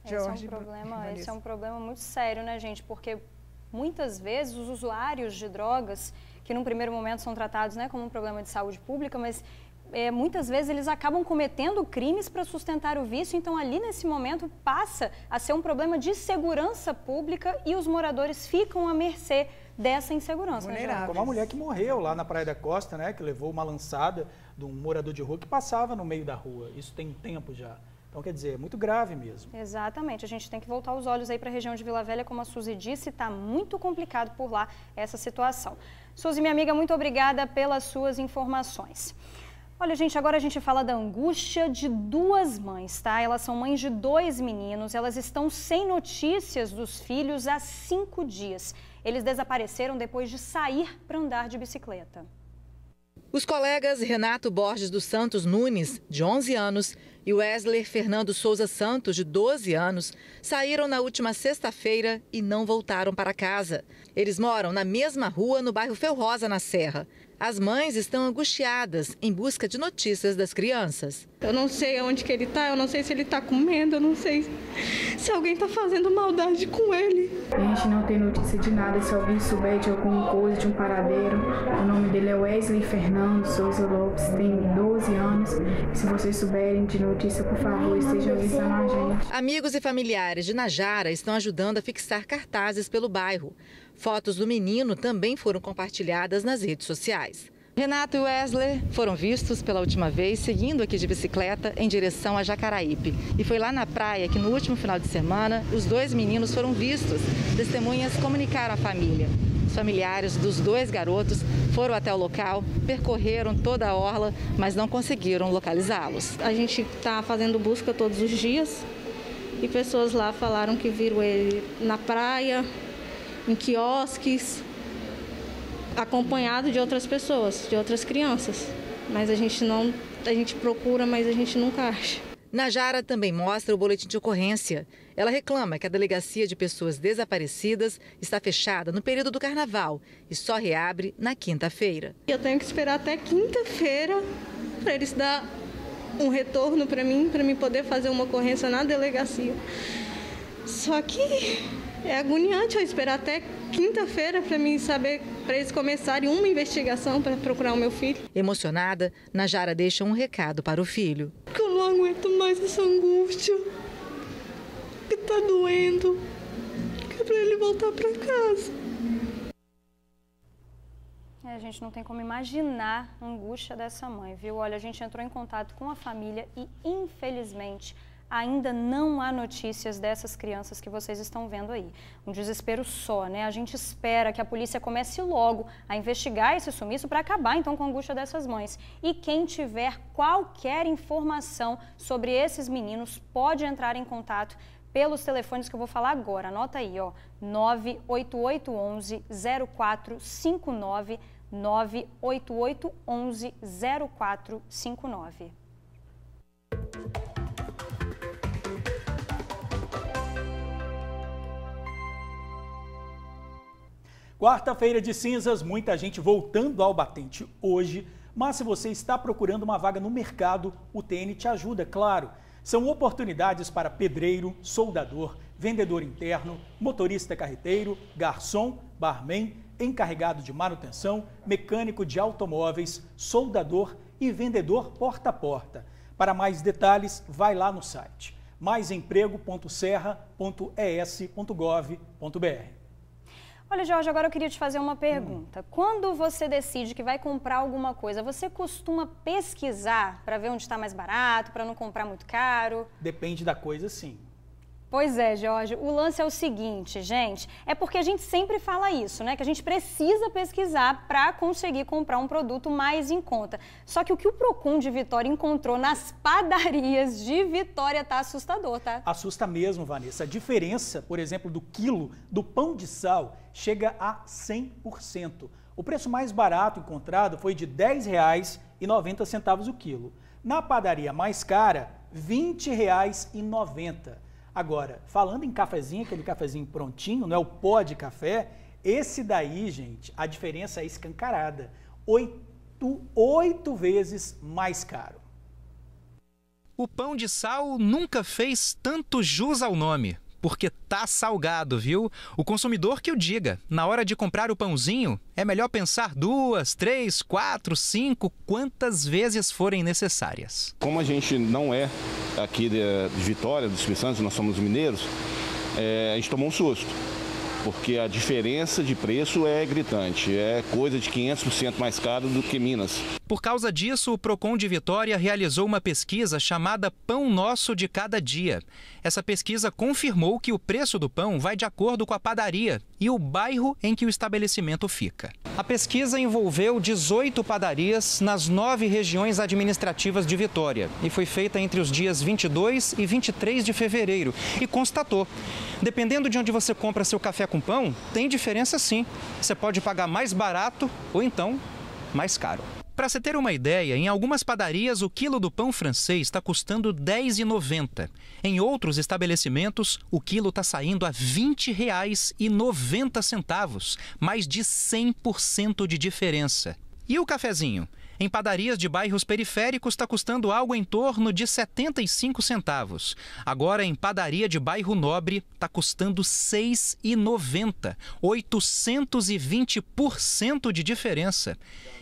Esse é um problema muito sério, né, gente? Porque muitas vezes os usuários de drogas, que num primeiro momento são tratados, né, como um problema de saúde pública, mas muitas vezes eles acabam cometendo crimes para sustentar o vício, então ali nesse momento passa a ser um problema de segurança pública e os moradores ficam à mercê dessa insegurança. Como a mulher que morreu lá na Praia da Costa, né, que levou uma lançada de um morador de rua que passava no meio da rua. Isso tem tempo já. Então, quer dizer, é muito grave mesmo. Exatamente. A gente tem que voltar os olhos aí para a região de Vila Velha, como a Suzy disse, está muito complicado por lá essa situação. Suzy, minha amiga, muito obrigada pelas suas informações. Olha, gente, agora a gente fala da angústia de 2 mães, tá? Elas são mães de 2 meninos, elas estão sem notícias dos filhos há 5 dias. Eles desapareceram depois de sair para andar de bicicleta. Os colegas Renato Borges dos Santos Nunes, de 11 anos, e Wesley Fernando Souza Santos, de 12 anos, saíram na última sexta-feira e não voltaram para casa. Eles moram na mesma rua, no bairro Felrosa, na Serra. As mães estão angustiadas em busca de notícias das crianças. Eu não sei onde que ele está, eu não sei se ele está comendo, eu não sei se alguém está fazendo maldade com ele. A gente não tem notícia de nada, se alguém souber de alguma coisa, de um paradeiro. O nome dele é Wesley Fernando Souza Lopes, tem 12 anos. Se vocês souberem de notícia, por favor, estejam avisando a gente. Amigos e familiares de Najara estão ajudando a fixar cartazes pelo bairro. Fotos do menino também foram compartilhadas nas redes sociais. Renato e Wesley foram vistos pela última vez seguindo aqui de bicicleta em direção a Jacaraípe. E foi lá na praia que no último final de semana os dois meninos foram vistos. Testemunhas comunicaram à família. Os familiares dos dois garotos foram até o local, percorreram toda a orla, mas não conseguiram localizá-los. A gente está fazendo busca todos os dias e pessoas lá falaram que viram ele na praia, em quiosques, acompanhado de outras pessoas, de outras crianças. Mas a gente procura, mas a gente nunca acha. Najara também mostra o boletim de ocorrência. Ela reclama que a delegacia de pessoas desaparecidas está fechada no período do carnaval e só reabre na quinta-feira. Eu tenho que esperar até quinta-feira para eles dar um retorno para mim poder fazer uma ocorrência na delegacia. Só que é agoniante eu esperar até quinta-feira para mim saber, para eles começarem uma investigação para procurar o meu filho. Emocionada, Najara deixa um recado para o filho. Que eu não aguento mais essa angústia, que tá doendo, que é para ele voltar para casa. A gente não tem como imaginar a angústia dessa mãe, viu? Olha, a gente entrou em contato com a família e, infelizmente, ainda não há notícias dessas crianças que vocês estão vendo aí. Um desespero só, né? A gente espera que a polícia comece logo a investigar esse sumiço para acabar, então, com a angústia dessas mães. E quem tiver qualquer informação sobre esses meninos pode entrar em contato pelos telefones que eu vou falar agora. Anota aí, ó, 98811-0459, 98811-0459. Quarta-feira de cinzas, muita gente voltando ao batente hoje, mas se você está procurando uma vaga no mercado, o TN te ajuda, claro. São oportunidades para pedreiro, soldador, vendedor interno, motorista carreteiro, garçom, barman, encarregado de manutenção, mecânico de automóveis, soldador e vendedor porta a porta. Para mais detalhes, vai lá no site maisemprego.serra.es.gov.br. Olha, Jorge, agora eu queria te fazer uma pergunta. Quando você decide que vai comprar alguma coisa, você costuma pesquisar para ver onde está mais barato, para não comprar muito caro? Depende da coisa, sim. Pois é, Jorge, o lance é o seguinte, gente, é porque a gente sempre fala isso, né? Que a gente precisa pesquisar para conseguir comprar um produto mais em conta. Só que o que o Procon de Vitória encontrou nas padarias de Vitória tá assustador, tá? Assusta mesmo, Vanessa. A diferença, por exemplo, do quilo do pão de sal chega a 100%. O preço mais barato encontrado foi de R$ 10,90 o quilo. Na padaria mais cara, R$ 20,90. Agora, falando em cafezinho, aquele cafezinho prontinho, não é o pó de café, esse daí, gente, a diferença é escancarada. 8 vezes mais caro. O pão de sal nunca fez tanto jus ao nome, porque tá salgado, viu? O consumidor que o diga. Na hora de comprar o pãozinho, é melhor pensar 2, 3, 4, 5, quantas vezes forem necessárias. Como a gente não é aqui de Vitória, do Espírito Santo, nós somos mineiros, a gente tomou um susto, porque a diferença de preço é gritante, é coisa de 500% mais caro do que Minas. Por causa disso, o Procon de Vitória realizou uma pesquisa chamada Pão Nosso de Cada Dia. Essa pesquisa confirmou que o preço do pão vai de acordo com a padaria e o bairro em que o estabelecimento fica. A pesquisa envolveu 18 padarias nas 9 regiões administrativas de Vitória e foi feita entre os dias 22 e 23 de fevereiro e constatou: dependendo de onde você compra seu café com pão, tem diferença sim. Você pode pagar mais barato ou então mais caro. Para você ter uma ideia, em algumas padarias o quilo do pão francês está custando R$ 10,90. Em outros estabelecimentos, o quilo está saindo a R$ 20,90, mais de 100% de diferença. E o cafezinho? Em padarias de bairros periféricos está custando algo em torno de 75 centavos. Agora, em padaria de bairro nobre, está custando R$ 6,90. 820% de diferença.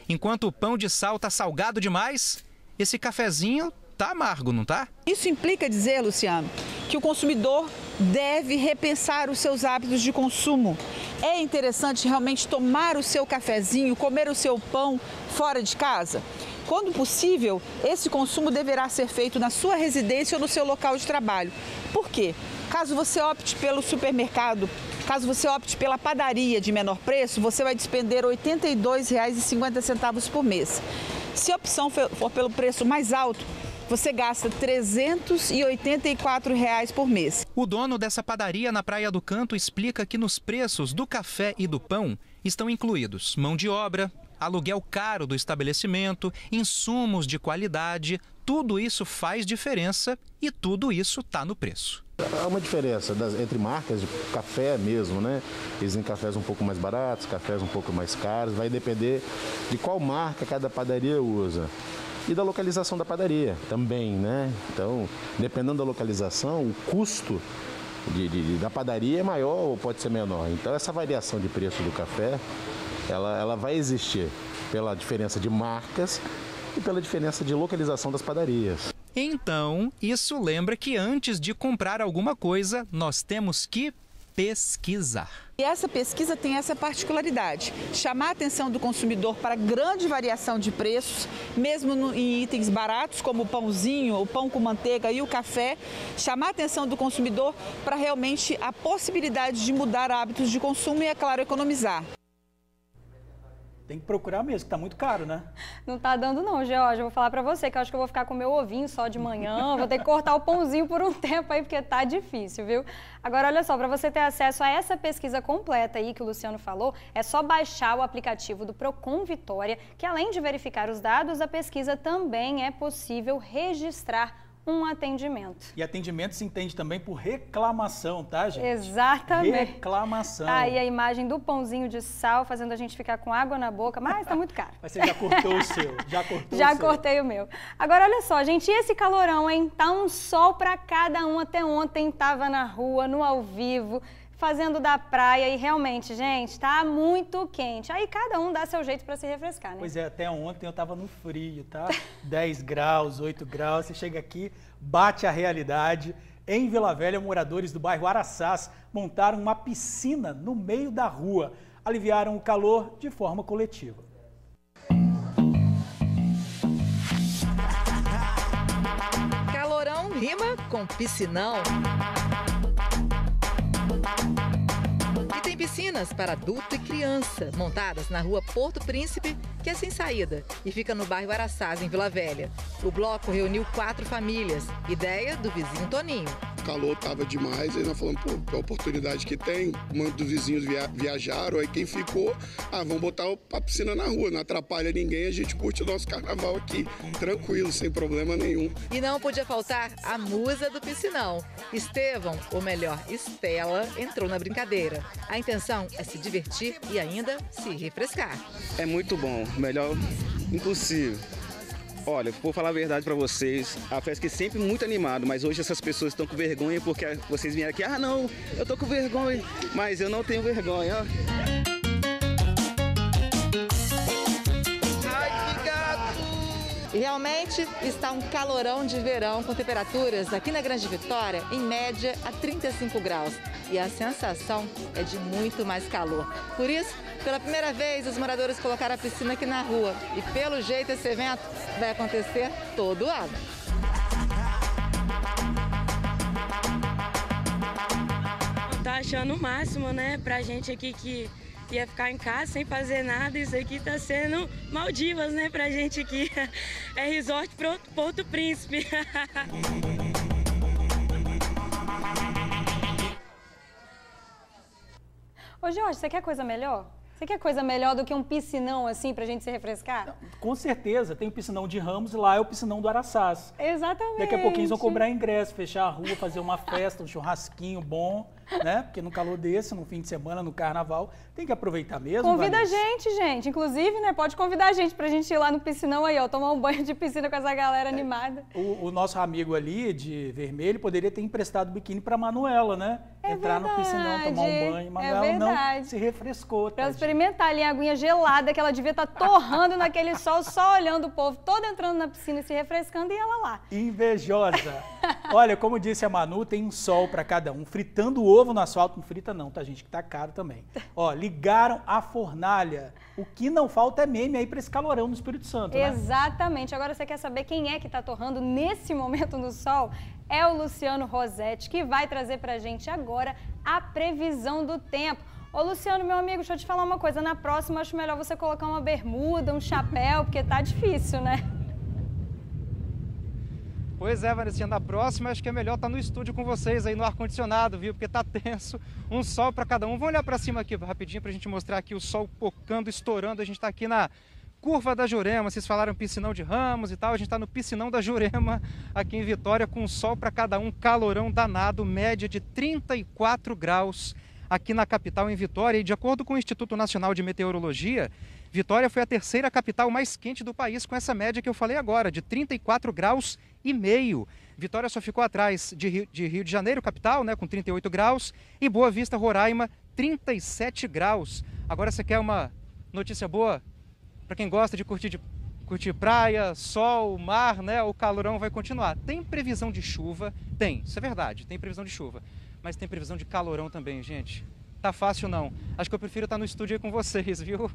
Enquanto o pão de sal está salgado demais, esse cafezinho tá amargo, não tá? Isso implica dizer, Luciano, que o consumidor deve repensar os seus hábitos de consumo. É interessante realmente tomar o seu cafezinho, comer o seu pão fora de casa? Quando possível, esse consumo deverá ser feito na sua residência ou no seu local de trabalho. Por quê? Caso você opte pelo supermercado, caso você opte pela padaria de menor preço, você vai despender R$ 82,50 por mês. Se a opção for pelo preço mais alto, você gasta R$ 384 por mês. O dono dessa padaria na Praia do Canto explica que nos preços do café e do pão estão incluídos mão de obra, aluguel caro do estabelecimento, insumos de qualidade. Tudo isso faz diferença e tudo isso está no preço. Há uma diferença entre marcas de café mesmo, né? Existem cafés um pouco mais baratos, cafés um pouco mais caros. Vai depender de qual marca cada padaria usa. E da localização da padaria também, né? Então, dependendo da localização, o custo da padaria é maior ou pode ser menor. Então, essa variação de preço do café, ela vai existir pela diferença de marcas e pela diferença de localização das padarias. Então, isso lembra que antes de comprar alguma coisa, nós temos que pesquisar. E essa pesquisa tem essa particularidade, chamar a atenção do consumidor para a grande variação de preços, mesmo em itens baratos como o pãozinho, o pão com manteiga e o café, chamar a atenção do consumidor para realmente a possibilidade de mudar hábitos de consumo e, é claro, economizar. Tem que procurar mesmo, que tá muito caro, né? Não tá dando não, Georgia. Eu vou falar pra você que eu acho que eu vou ficar com meu ovinho só de manhã, vou ter que cortar o pãozinho por um tempo aí, porque tá difícil, viu? Agora, olha só, para você ter acesso a essa pesquisa completa aí que o Luciano falou, é só baixar o aplicativo do Procon Vitória, que além de verificar os dados da pesquisa, também é possível registrar um atendimento. E atendimento se entende também por reclamação, tá, gente? Exatamente. Reclamação. Tá aí a imagem do pãozinho de sal, fazendo a gente ficar com água na boca, mas tá muito caro. Mas você já cortou o seu? Já cortei o meu. Agora, olha só, gente, e esse calorão, hein? Tá um sol pra cada um. Até ontem tava na rua, no ao vivo, fazendo da praia e realmente, gente, tá muito quente. Aí cada um dá seu jeito para se refrescar, né? Pois é, até ontem eu tava no frio, tá? 10 graus, 8 graus, você chega aqui, bate a realidade. Em Vila Velha, moradores do bairro Araçás montaram uma piscina no meio da rua. Aliviaram o calor de forma coletiva. Calorão rima com piscinão. E tem piscinas para adulto e criança, montadas na rua Porto Príncipe, que é sem saída, e fica no bairro Araçás, em Vila Velha. O bloco reuniu 4 famílias, ideia do vizinho Toninho. O calor estava demais, aí nós falamos, pô, a oportunidade que tem, muitos vizinhos viajaram, aí quem ficou, vamos botar a piscina na rua, não atrapalha ninguém, a gente curte o nosso carnaval aqui, tranquilo, sem problema nenhum. E não podia faltar a musa do piscinão. Estevão, ou melhor, Estela, entrou na brincadeira. A intenção é se divertir e ainda se refrescar. É muito bom, melhor impossível. Olha, vou falar a verdade pra vocês, a festa é sempre muito animada, mas hoje essas pessoas estão com vergonha porque vocês vieram aqui, não, eu tô com vergonha, mas eu não tenho vergonha, ó. Ai, que gato! E realmente está um calorão de verão com temperaturas aqui na Grande Vitória, em média, a 35 graus. E a sensação é de muito mais calor. Por isso, pela primeira vez, os moradores colocaram a piscina aqui na rua. E pelo jeito, esse evento vai acontecer todo ano. Tá achando o máximo, né? Pra gente aqui que ia ficar em casa sem fazer nada, isso aqui tá sendo Maldivas, né? Pra gente aqui. É Resort Porto Príncipe. Ô, Jorge, você quer coisa melhor? Você quer coisa melhor do que um piscinão assim pra gente se refrescar? Com certeza, tem o piscinão de Ramos e lá é o piscinão do Araçás. Exatamente. Daqui a pouquinho eles vão cobrar ingresso, fechar a rua, fazer uma festa, um churrasquinho bom, né? Porque no calor desse, no fim de semana, no carnaval, tem que aproveitar mesmo. Convida Vanessa. a gente. Inclusive, né, pode convidar a gente pra gente ir lá no piscinão aí, ó, tomar um banho de piscina com essa galera animada. O nosso amigo ali, de vermelho, poderia ter emprestado o biquíni pra Manuela, né? Entrar no piscinão, tomar um banho. Manuela não se refrescou. Pra experimentar ali a aguinha gelada, que ela devia estar torrando naquele sol, só olhando o povo todo entrando na piscina e se refrescando, e ela lá. Invejosa. Olha, como disse a Manu, tem um sol pra cada um. Fritando o ovo no asfalto, não frita não, tá, gente? Que tá caro também. Ó, ligaram a fornalha. O que não falta é meme aí pra esse calorão no Espírito Santo, né? Exatamente. Agora você quer saber quem é que tá torrando nesse momento no sol? É o Luciano Rossetti, que vai trazer pra gente agora a previsão do tempo. Ô, Luciano, meu amigo, deixa eu te falar uma coisa. Na próxima, acho melhor você colocar uma bermuda, um chapéu, porque tá difícil, né? Pois é, Vanessa, na próxima acho que é melhor estar no estúdio com vocês aí no ar-condicionado, viu? Porque tá tenso, um sol para cada um. Vamos olhar para cima aqui rapidinho pra gente mostrar aqui o sol pocando, estourando. A gente tá aqui na Curva da Jurema, vocês falaram piscinão de Ramos e tal, a gente tá no piscinão da Jurema, aqui em Vitória, com sol para cada um, calorão danado, média de 34 graus aqui na capital em Vitória. E de acordo com o Instituto Nacional de Meteorologia, Vitória foi a terceira capital mais quente do país, com essa média que eu falei agora, de 34 graus e meio. Vitória só ficou atrás de Rio de Janeiro, capital, né, com 38 graus, e Boa Vista, Roraima, 37 graus. Agora você quer uma notícia boa? Para quem gosta de curtir praia, sol, mar, né, o calorão vai continuar. Tem previsão de chuva? Tem, isso é verdade, tem previsão de chuva. Mas tem previsão de calorão também, gente. Tá fácil não. Acho que eu prefiro estar no estúdio aí com vocês, viu?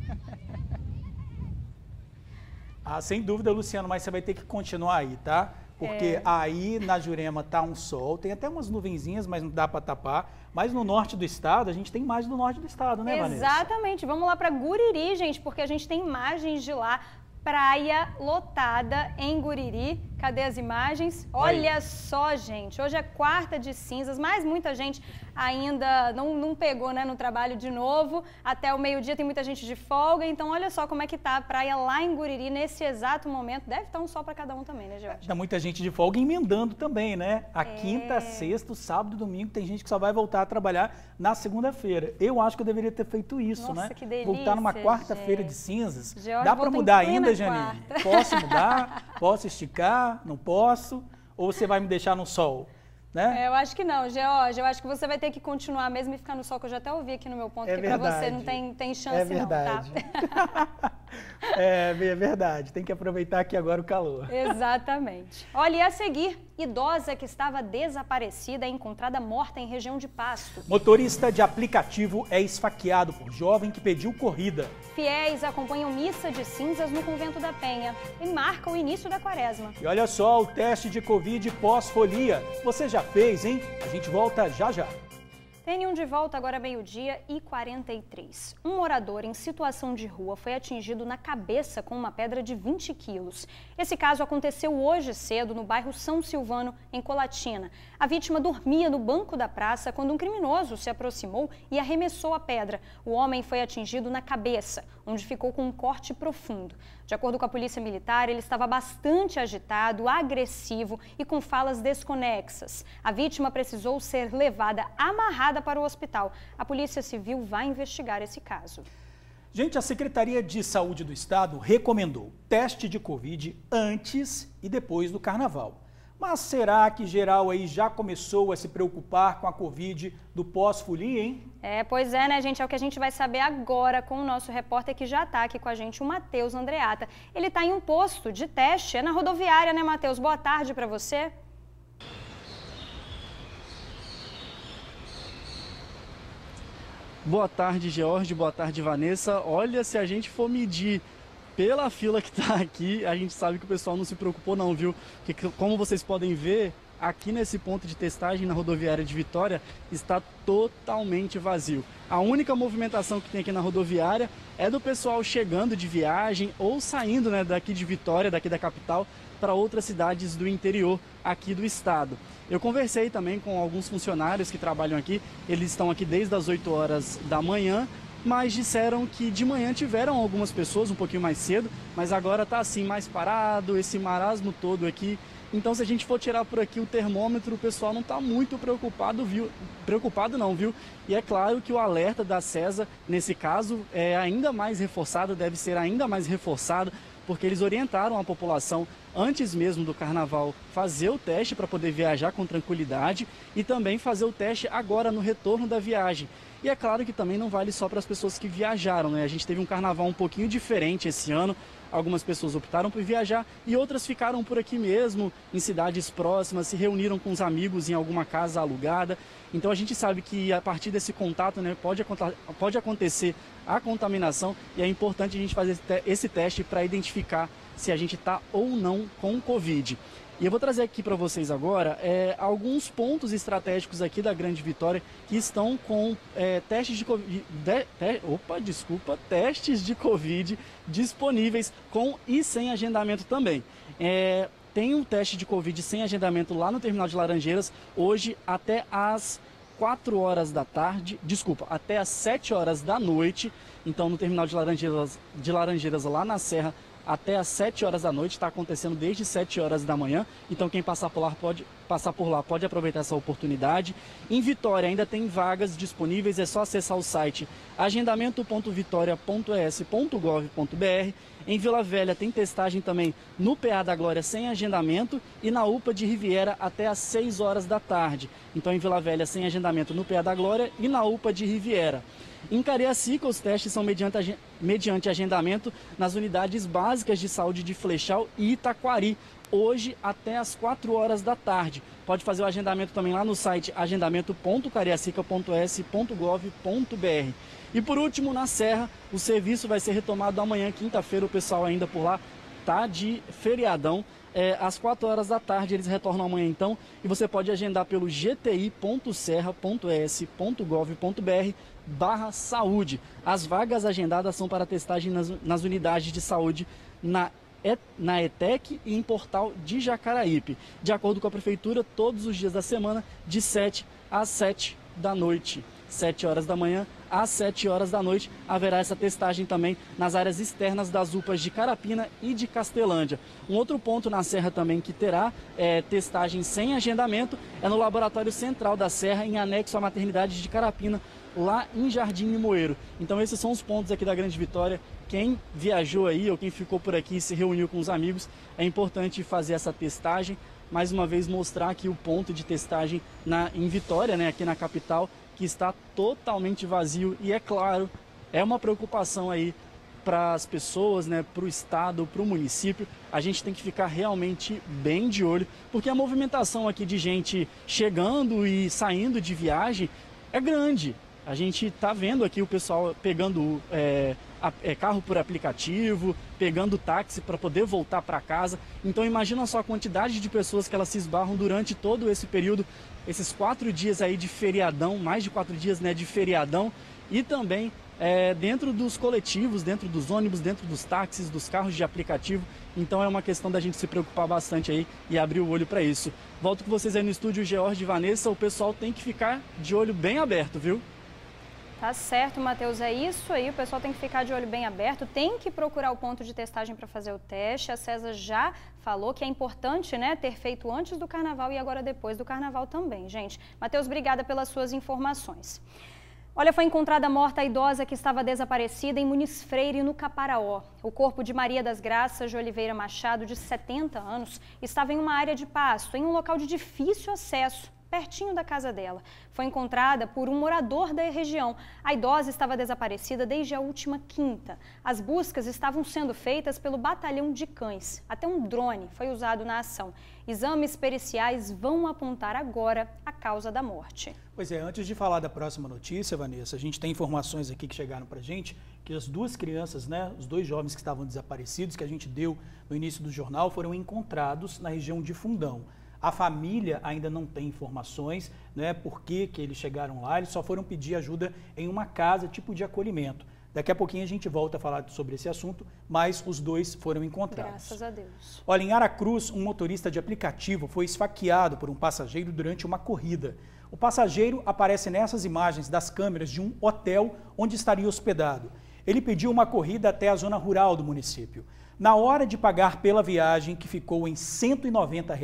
Ah, sem dúvida, Luciano, mas você vai ter que continuar aí, tá? Porque aí na Jurema tá um sol, tem até umas nuvenzinhas, mas não dá para tapar. Mas no norte do estado, a gente tem imagens do norte do estado, né, Vanessa? Exatamente. Vamos lá para Guriri, gente, porque a gente tem imagens de lá. Praia lotada em Guriri. Cadê as imagens? Olha só, gente. Hoje é quarta de cinzas, mas muita gente ainda não pegou, né, no trabalho de novo. Até o meio-dia tem muita gente de folga. Então, olha só como é que tá a praia lá em Guriri nesse exato momento. Deve estar um sol para cada um também, né, Jorge? Dá muita gente de folga emendando também, né? A quinta, sexta, sábado e domingo. Tem gente que só vai voltar a trabalhar na segunda-feira. Eu acho que eu deveria ter feito isso, Nossa, né? Que delícia, voltar numa quarta-feira de cinzas. George, dá para mudar ainda, Janine? Quarta. Posso mudar? Posso esticar? Não posso? Ou você vai me deixar no sol? Né? Eu acho que não, George. Eu acho que você vai ter que continuar mesmo e ficar no sol, que eu já até ouvi aqui no meu ponto, que para você não tem chance não, tá? É verdade. Tem que aproveitar aqui agora o calor. Exatamente. Olha, e a seguir, idosa que estava desaparecida é encontrada morta em região de Pasto. Motorista de aplicativo é esfaqueado por jovem que pediu corrida. Fiéis acompanham missa de cinzas no Convento da Penha e marca o início da quaresma. E olha só o teste de Covid pós-folia. Você já fez, hein? A gente volta já já. TN1 de volta agora meio-dia e 43. Um morador em situação de rua foi atingido na cabeça com uma pedra de 20 quilos. Esse caso aconteceu hoje cedo no bairro São Silvano, em Colatina. A vítima dormia no banco da praça quando um criminoso se aproximou e arremessou a pedra. O homem foi atingido na cabeça, onde ficou com um corte profundo. De acordo com a polícia militar, ele estava bastante agitado, agressivo e com falas desconexas. A vítima precisou ser levada amarrada para o hospital. A Polícia Civil vai investigar esse caso. Gente, a Secretaria de Saúde do Estado recomendou teste de Covid antes e depois do Carnaval. Mas será que geral aí já começou a se preocupar com a Covid do pós-folia, hein? Pois é, né, gente? É o que a gente vai saber agora com o nosso repórter que já está aqui com a gente, o Matheus Andreata. Ele está em um posto de teste, é na rodoviária, né, Matheus? Boa tarde para você. Boa tarde, George. Boa tarde, Vanessa. Olha, se a gente for medir pela fila que está aqui, a gente sabe que o pessoal não se preocupou não, viu? Porque como vocês podem ver, aqui nesse ponto de testagem na rodoviária de Vitória está totalmente vazio. A única movimentação que tem aqui na rodoviária é do pessoal chegando de viagem ou saindo, né, daqui de Vitória, daqui da capital, para outras cidades do interior aqui do estado. Eu conversei também com alguns funcionários que trabalham aqui, eles estão aqui desde as 8 horas da manhã, mas disseram que de manhã tiveram algumas pessoas um pouquinho mais cedo, mas agora está assim mais parado, esse marasmo todo aqui. Então, se a gente for tirar por aqui o termômetro, o pessoal não está muito preocupado, viu? E é claro que o alerta da CESA, nesse caso, é ainda mais reforçado, deve ser ainda mais reforçado, porque eles orientaram a população, antes mesmo do carnaval, fazer o teste para poder viajar com tranquilidade e também fazer o teste agora no retorno da viagem. E é claro que também não vale só para as pessoas que viajaram, né? A gente teve um carnaval um pouquinho diferente esse ano. Algumas pessoas optaram por viajar e outras ficaram por aqui mesmo, em cidades próximas, se reuniram com os amigos em alguma casa alugada. Então a gente sabe que a partir desse contato, né, pode acontecer a contaminação e é importante a gente fazer esse teste para identificar se a gente está ou não com Covid. E eu vou trazer aqui para vocês agora alguns pontos estratégicos aqui da Grande Vitória que estão com testes de Covid disponíveis com e sem agendamento também. Tem um teste de Covid sem agendamento lá no Terminal de Laranjeiras, hoje até às 4 horas da tarde, até às 7 horas da noite. Então no Terminal de Laranjeiras lá na Serra, até às 7 horas da noite, está acontecendo desde 7 horas da manhã, então quem passar por lá pode aproveitar essa oportunidade. Em Vitória ainda tem vagas disponíveis, é só acessar o site agendamento.vitoria.es.gov.br. Em Vila Velha tem testagem também no PA da Glória sem agendamento e na UPA de Riviera até às 6 horas da tarde. Então em Vila Velha sem agendamento no PA da Glória e na UPA de Riviera. Em Cariacica, os testes são mediante agendamento nas unidades básicas de saúde de Flechal e Itaquari, hoje até às 4 horas da tarde. Pode fazer o agendamento também lá no site agendamento.cariacica.es.gov.br. E por último, na Serra, o serviço vai ser retomado amanhã, quinta-feira, o pessoal ainda por lá tá de feriadão. Às 4 horas da tarde eles retornam amanhã então, e você pode agendar pelo gti.serra.es.gov.br/saúde. As vagas agendadas são para testagem nas unidades de saúde na ETEC e em Portal de Jacaraípe. De acordo com a Prefeitura, todos os dias da semana, de 7 às 7 da noite. 7 horas da manhã às 7 horas da noite, haverá essa testagem também nas áreas externas das UPAs de Carapina e de Castelândia. Um outro ponto na Serra também que terá testagem sem agendamento é no Laboratório Central da Serra, em anexo à maternidade de Carapina, lá em Jardim Limoeiro. Então esses são os pontos aqui da Grande Vitória. Quem viajou aí ou quem ficou por aqui e se reuniu com os amigos, é importante fazer essa testagem. Mais uma vez mostrar aqui o ponto de testagem em Vitória, né, aqui na capital, que está totalmente vazio e, é claro, é uma preocupação aí para as pessoas, né, para o estado, para o município. A gente tem que ficar realmente bem de olho, porque a movimentação aqui de gente chegando e saindo de viagem é grande. A gente está vendo aqui o pessoal pegando carro por aplicativo, pegando táxi para poder voltar para casa. Então imagina só a quantidade de pessoas que elas se esbarram durante todo esse período, esses 4 dias aí de feriadão, mais de 4 dias, né, de feriadão, e também dentro dos coletivos, dentro dos ônibus, dentro dos táxis, dos carros de aplicativo. Então é uma questão da gente se preocupar bastante aí e abrir o olho para isso. Volto com vocês aí no estúdio, George e Vanessa. O pessoal tem que ficar de olho bem aberto, viu? Tá certo, Matheus, é isso aí, o pessoal tem que ficar de olho bem aberto, tem que procurar o ponto de testagem para fazer o teste. A CESA já falou que é importante, né, ter feito antes do carnaval e agora depois do carnaval também, gente. Matheus, obrigada pelas suas informações. Olha, foi encontrada morta a idosa que estava desaparecida em Muniz Freire, no Caparaó. O corpo de Maria das Graças de Oliveira Machado, de 70 anos, estava em uma área de pasto, em um local de difícil acesso, pertinho da casa dela. Foi encontrada por um morador da região. A idosa estava desaparecida desde a última quinta. As buscas estavam sendo feitas pelo batalhão de cães. Até um drone foi usado na ação. Exames periciais vão apontar agora a causa da morte. Pois é, antes de falar da próxima notícia, Vanessa, a gente tem informações aqui que chegaram pra gente, que as 2 crianças, né, os 2 jovens que estavam desaparecidos, que a gente deu no início do jornal, foram encontrados na região de Fundão. A família ainda não tem informações, né, por que eles chegaram lá, eles só foram pedir ajuda em uma casa, tipo de acolhimento. Daqui a pouquinho a gente volta a falar sobre esse assunto, mas os 2 foram encontrados. Graças a Deus. Olha, em Aracruz, um motorista de aplicativo foi esfaqueado por um passageiro durante uma corrida. O passageiro aparece nessas imagens das câmeras de um hotel onde estaria hospedado. Ele pediu uma corrida até a zona rural do município. Na hora de pagar pela viagem, que ficou em R$ 190,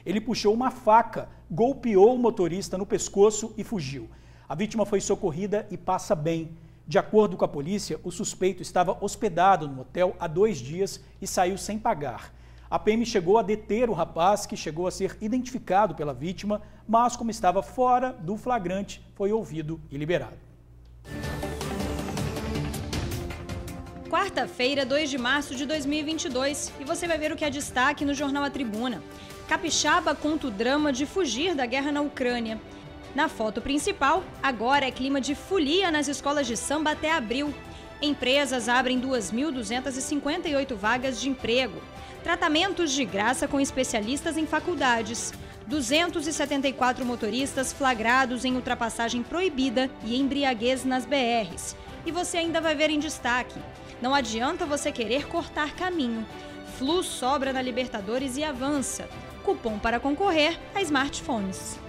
ele puxou uma faca, golpeou o motorista no pescoço e fugiu. A vítima foi socorrida e passa bem. De acordo com a polícia, o suspeito estava hospedado no hotel há 2 dias e saiu sem pagar. A PM chegou a deter o rapaz, que chegou a ser identificado pela vítima, mas como estava fora do flagrante, foi ouvido e liberado. Quarta-feira, 2 de março de 2022, e você vai ver o que é destaque no jornal A Tribuna. Capixaba conta o drama de fugir da guerra na Ucrânia. Na foto principal, agora é clima de folia nas escolas de samba até abril. Empresas abrem 2.258 vagas de emprego. Tratamentos de graça com especialistas em faculdades. 274 motoristas flagrados em ultrapassagem proibida e embriaguez nas BRs. E você ainda vai ver em destaque: não adianta você querer cortar caminho. Flu sobra na Libertadores e avança. Cupom para concorrer a smartphones.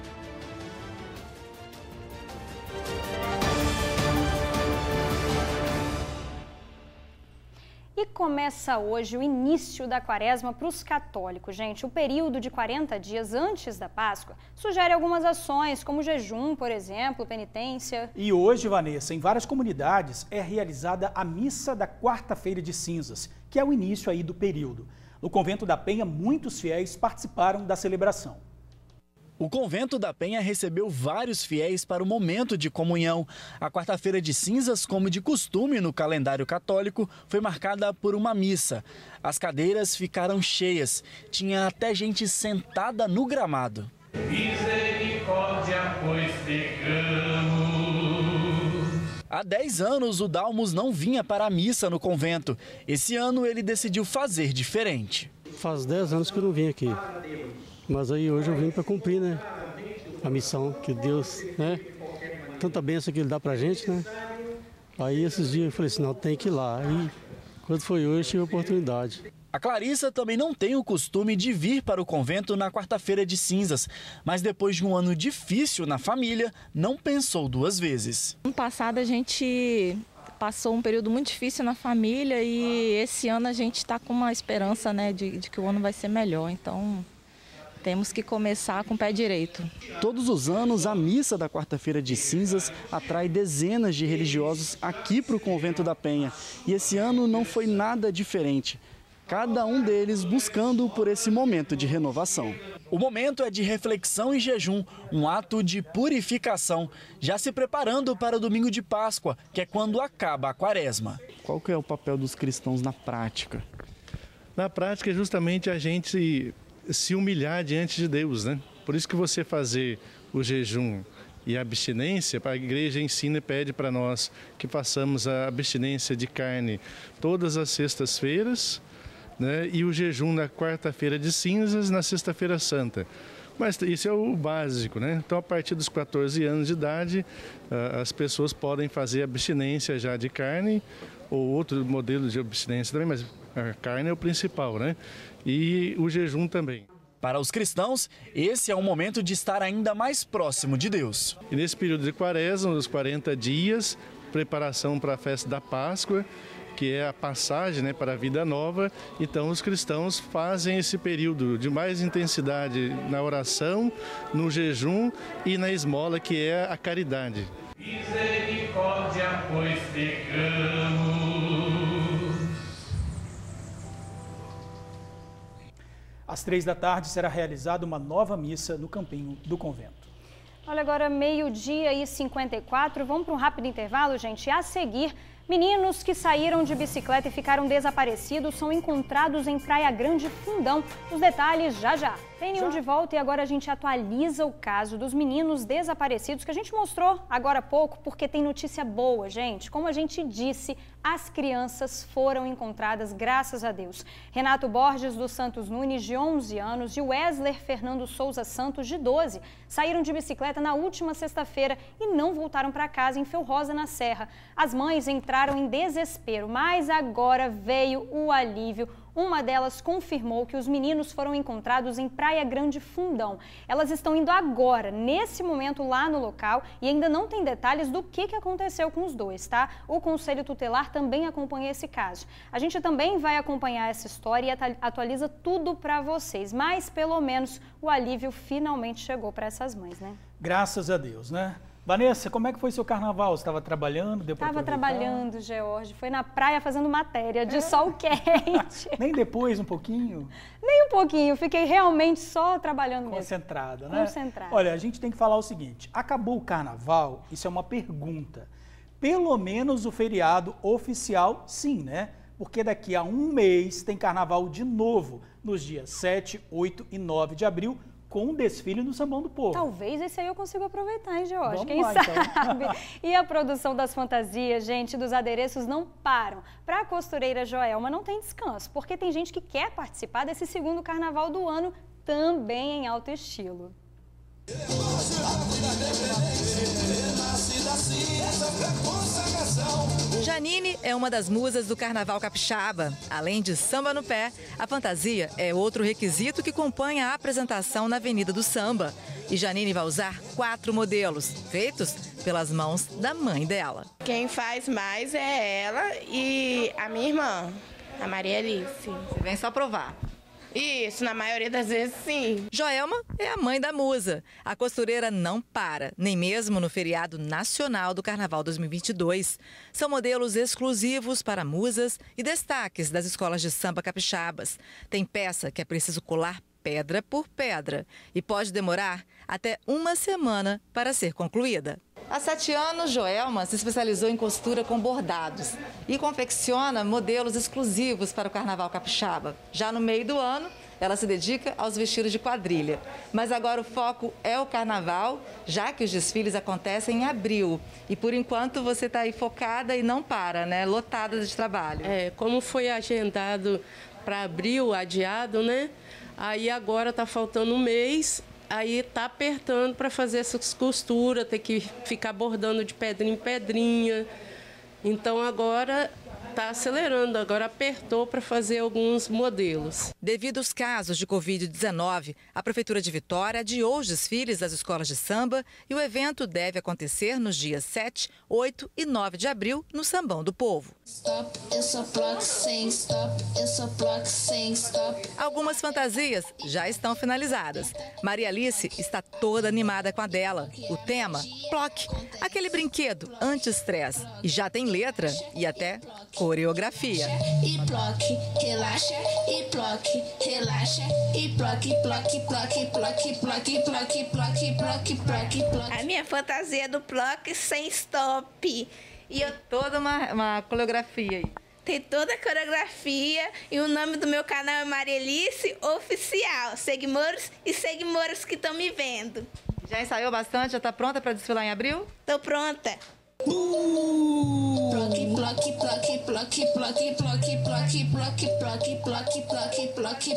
E começa hoje o início da quaresma para os católicos. Gente, o período de 40 dias antes da Páscoa sugere algumas ações, como jejum, por exemplo, penitência. E hoje, Vanessa, em várias comunidades é realizada a missa da quarta-feira de cinzas, que é o início aí do período. No Convento da Penha, muitos fiéis participaram da celebração. O Convento da Penha recebeu vários fiéis para o momento de comunhão. A quarta-feira de cinzas, como de costume no calendário católico, foi marcada por uma missa. As cadeiras ficaram cheias, tinha até gente sentada no gramado. Misericórdia, pois pecamos. Há 10 anos o Dalmos não vinha para a missa no convento. Esse ano ele decidiu fazer diferente. Faz 10 anos que eu não vim aqui. Mas aí hoje eu vim para cumprir, né, a missão que Deus, né, tanta bênção que Ele dá pra gente, né. Aí esses dias eu falei assim, não, tem que ir lá. Aí quando foi hoje, tive a oportunidade. A Clarissa também não tem o costume de vir para o convento na quarta-feira de cinzas, mas depois de um ano difícil na família, não pensou 2 vezes. Ano passado a gente passou um período muito difícil na família e esse ano a gente está com uma esperança, né, de que o ano vai ser melhor, então temos que começar com o pé direito. Todos os anos, a missa da quarta-feira de cinzas atrai dezenas de religiosos aqui para o Convento da Penha. E esse ano não foi nada diferente. Cada um deles buscando por esse momento de renovação. O momento é de reflexão e jejum, um ato de purificação, já se preparando para o domingo de Páscoa, que é quando acaba a quaresma. Qual que é o papel dos cristãos na prática? Na prática é justamente a gente se humilhar diante de Deus, né? Por isso que você fazer o jejum e a abstinência, a igreja ensina e pede para nós que façamos a abstinência de carne todas as sextas-feiras, né? E o jejum na quarta-feira de cinzas, na sexta-feira santa. Mas isso é o básico, né? Então, a partir dos 14 anos de idade, as pessoas podem fazer abstinência já de carne ou outro modelo de abstinência também, mas a carne é o principal, né? E o jejum também. Para os cristãos, esse é o momento de estar ainda mais próximo de Deus. E nesse período de quaresma, os 40 dias, preparação para a festa da Páscoa, que é a passagem, né, para a vida nova. Então os cristãos fazem esse período de mais intensidade na oração, no jejum e na esmola, que é a caridade. Misericórdia, pois pecamos. Às 15h será realizada uma nova missa no campinho do convento. Olha, agora 12h54, vamos para um rápido intervalo, gente. A seguir, meninos que saíram de bicicleta e ficaram desaparecidos são encontrados em Praia Grande, Fundão. Os detalhes já já. Tem nenhum de volta e agora a gente atualiza o caso dos meninos desaparecidos que a gente mostrou agora há pouco, porque tem notícia boa, gente. Como a gente disse, as crianças foram encontradas, graças a Deus. Renato Borges dos Santos Nunes, de 11 anos, e Wesley Fernando Souza Santos, de 12, saíram de bicicleta na última sexta-feira e não voltaram para casa em Felrosa, na Serra. As mães entraram em desespero, mas agora veio o alívio. Uma delas confirmou que os meninos foram encontrados em Praia Grande Fundão. Elas estão indo agora, nesse momento, lá no local e ainda não tem detalhes do que aconteceu com os dois, tá? O Conselho Tutelar também acompanha esse caso. A gente também vai acompanhar essa história e atualiza tudo para vocês, mas pelo menos o alívio finalmente chegou para essas mães, né? Graças a Deus, né? Vanessa, como é que foi seu carnaval? Você estava trabalhando? Estava trabalhando, George. Foi na praia fazendo matéria de sol quente. Nem depois, um pouquinho? Nem um pouquinho. Fiquei realmente só trabalhando Concentrada, mesmo. Né? Concentrada. Olha, a gente tem que falar o seguinte. Acabou o carnaval? Isso é uma pergunta. Pelo menos o feriado oficial, sim, né? Porque daqui a um mês tem carnaval de novo, nos dias 7, 8 e 9 de abril, com um desfile no Sambão do Povo. Talvez esse aí eu consiga aproveitar, hein, George? Vamos Quem lá, sabe? Então. E a produção das fantasias, gente, dos adereços não param. Para a costureira Joelma não tem descanso, porque tem gente que quer participar desse segundo carnaval do ano também em alto estilo. Janine é uma das musas do Carnaval Capixaba. Além de samba no pé, a fantasia é outro requisito que compõe a apresentação na Avenida do Samba. E Janine vai usar 4 modelos, feitos pelas mãos da mãe dela. Quem faz mais é ela e a minha irmã, a Maria Alice. Você vem só provar. Isso, na maioria das vezes, sim. Joelma é a mãe da musa. A costureira não para, nem mesmo no feriado nacional do Carnaval 2022. São modelos exclusivos para musas e destaques das escolas de samba capixabas. Tem peça que é preciso colar pedra por pedra e pode demorar até uma semana para ser concluída. Há 7 anos, Joelma se especializou em costura com bordados e confecciona modelos exclusivos para o Carnaval Capixaba. Já no meio do ano, ela se dedica aos vestidos de quadrilha. Mas agora o foco é o Carnaval, já que os desfiles acontecem em abril. E por enquanto você está aí focada e não para, né? Lotada de trabalho. Como foi agendado para abril, adiado, né? Aí agora está faltando um mês. Aí tá apertando para fazer essas costuras, ter que ficar bordando de pedrinha em pedrinha. Então agora tá acelerando, agora apertou para fazer alguns modelos. Devido aos casos de Covid-19, a Prefeitura de Vitória adiou os desfiles das escolas de samba e o evento deve acontecer nos dias 7, 8 e 9 de abril no Sambão do Povo. Stop, eu sou bloco sem stop, eu sou bloco sem stop. Algumas fantasias já estão finalizadas. Maria Alice está toda animada com a dela. O tema, Plock, aquele brinquedo anti-estresse. E já tem letra e até coreografia. E bloque, relaxa, e bloque, relaxa, e bloque, bloque, bloque, bloque, bloque, bloque, bloque, bloque, bloque, bloque. A minha fantasia é do bloco sem stop. E eu toda uma coreografia aí. Tem toda a coreografia e o nome do meu canal é Maria Alice Oficial. Seguimoros e seguimoras que estão me vendo. Já ensaiou bastante? Já está pronta para desfilar em abril? Tô pronta. Bloque, bloque, bloque, bloque, bloque, bloque, bloque, bloque, bloque, bloque, bloque, bloque.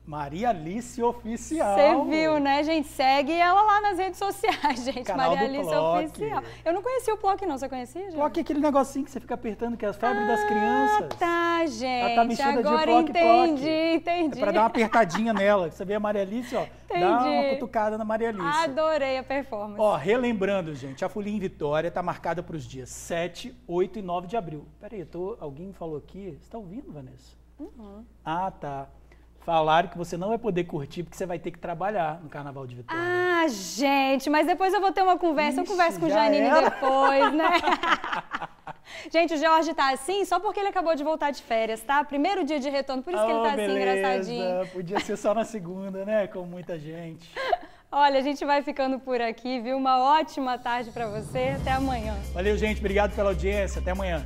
Maria Alice Oficial. Você viu, né, gente? Segue ela lá nas redes sociais, gente. Canal Maria do Alice Plock. Oficial. Eu não conhecia o Plock, não. Você conhecia, gente? Plock é aquele negocinho que você fica apertando, que é a febre das crianças. Tá, gente. Ela tá mexida agora de Plock, entendi. É pra dar uma apertadinha nela. Você vê a Maria Alice, ó. Dá uma cutucada na Maria Alice. Adorei a performance. Ó, relembrando, gente, a Folia em Vitória tá marcada para os dias 7, 8 e 9 de abril. Peraí, alguém falou aqui. Você tá ouvindo, Vanessa? Uhum. Ah, tá. Falaram que você não vai poder curtir porque você vai ter que trabalhar no Carnaval de Vitória. Ah, gente, mas depois eu vou ter uma conversa. Eu converso com o Janine depois, né? Gente, o Jorge tá assim só porque ele acabou de voltar de férias, tá? Primeiro dia de retorno, por isso que ele tá assim, engraçadinho. Podia ser só na segunda, né? Com muita gente. Olha, a gente vai ficando por aqui, viu? Uma ótima tarde pra você. Até amanhã. Valeu, gente. Obrigado pela audiência. Até amanhã.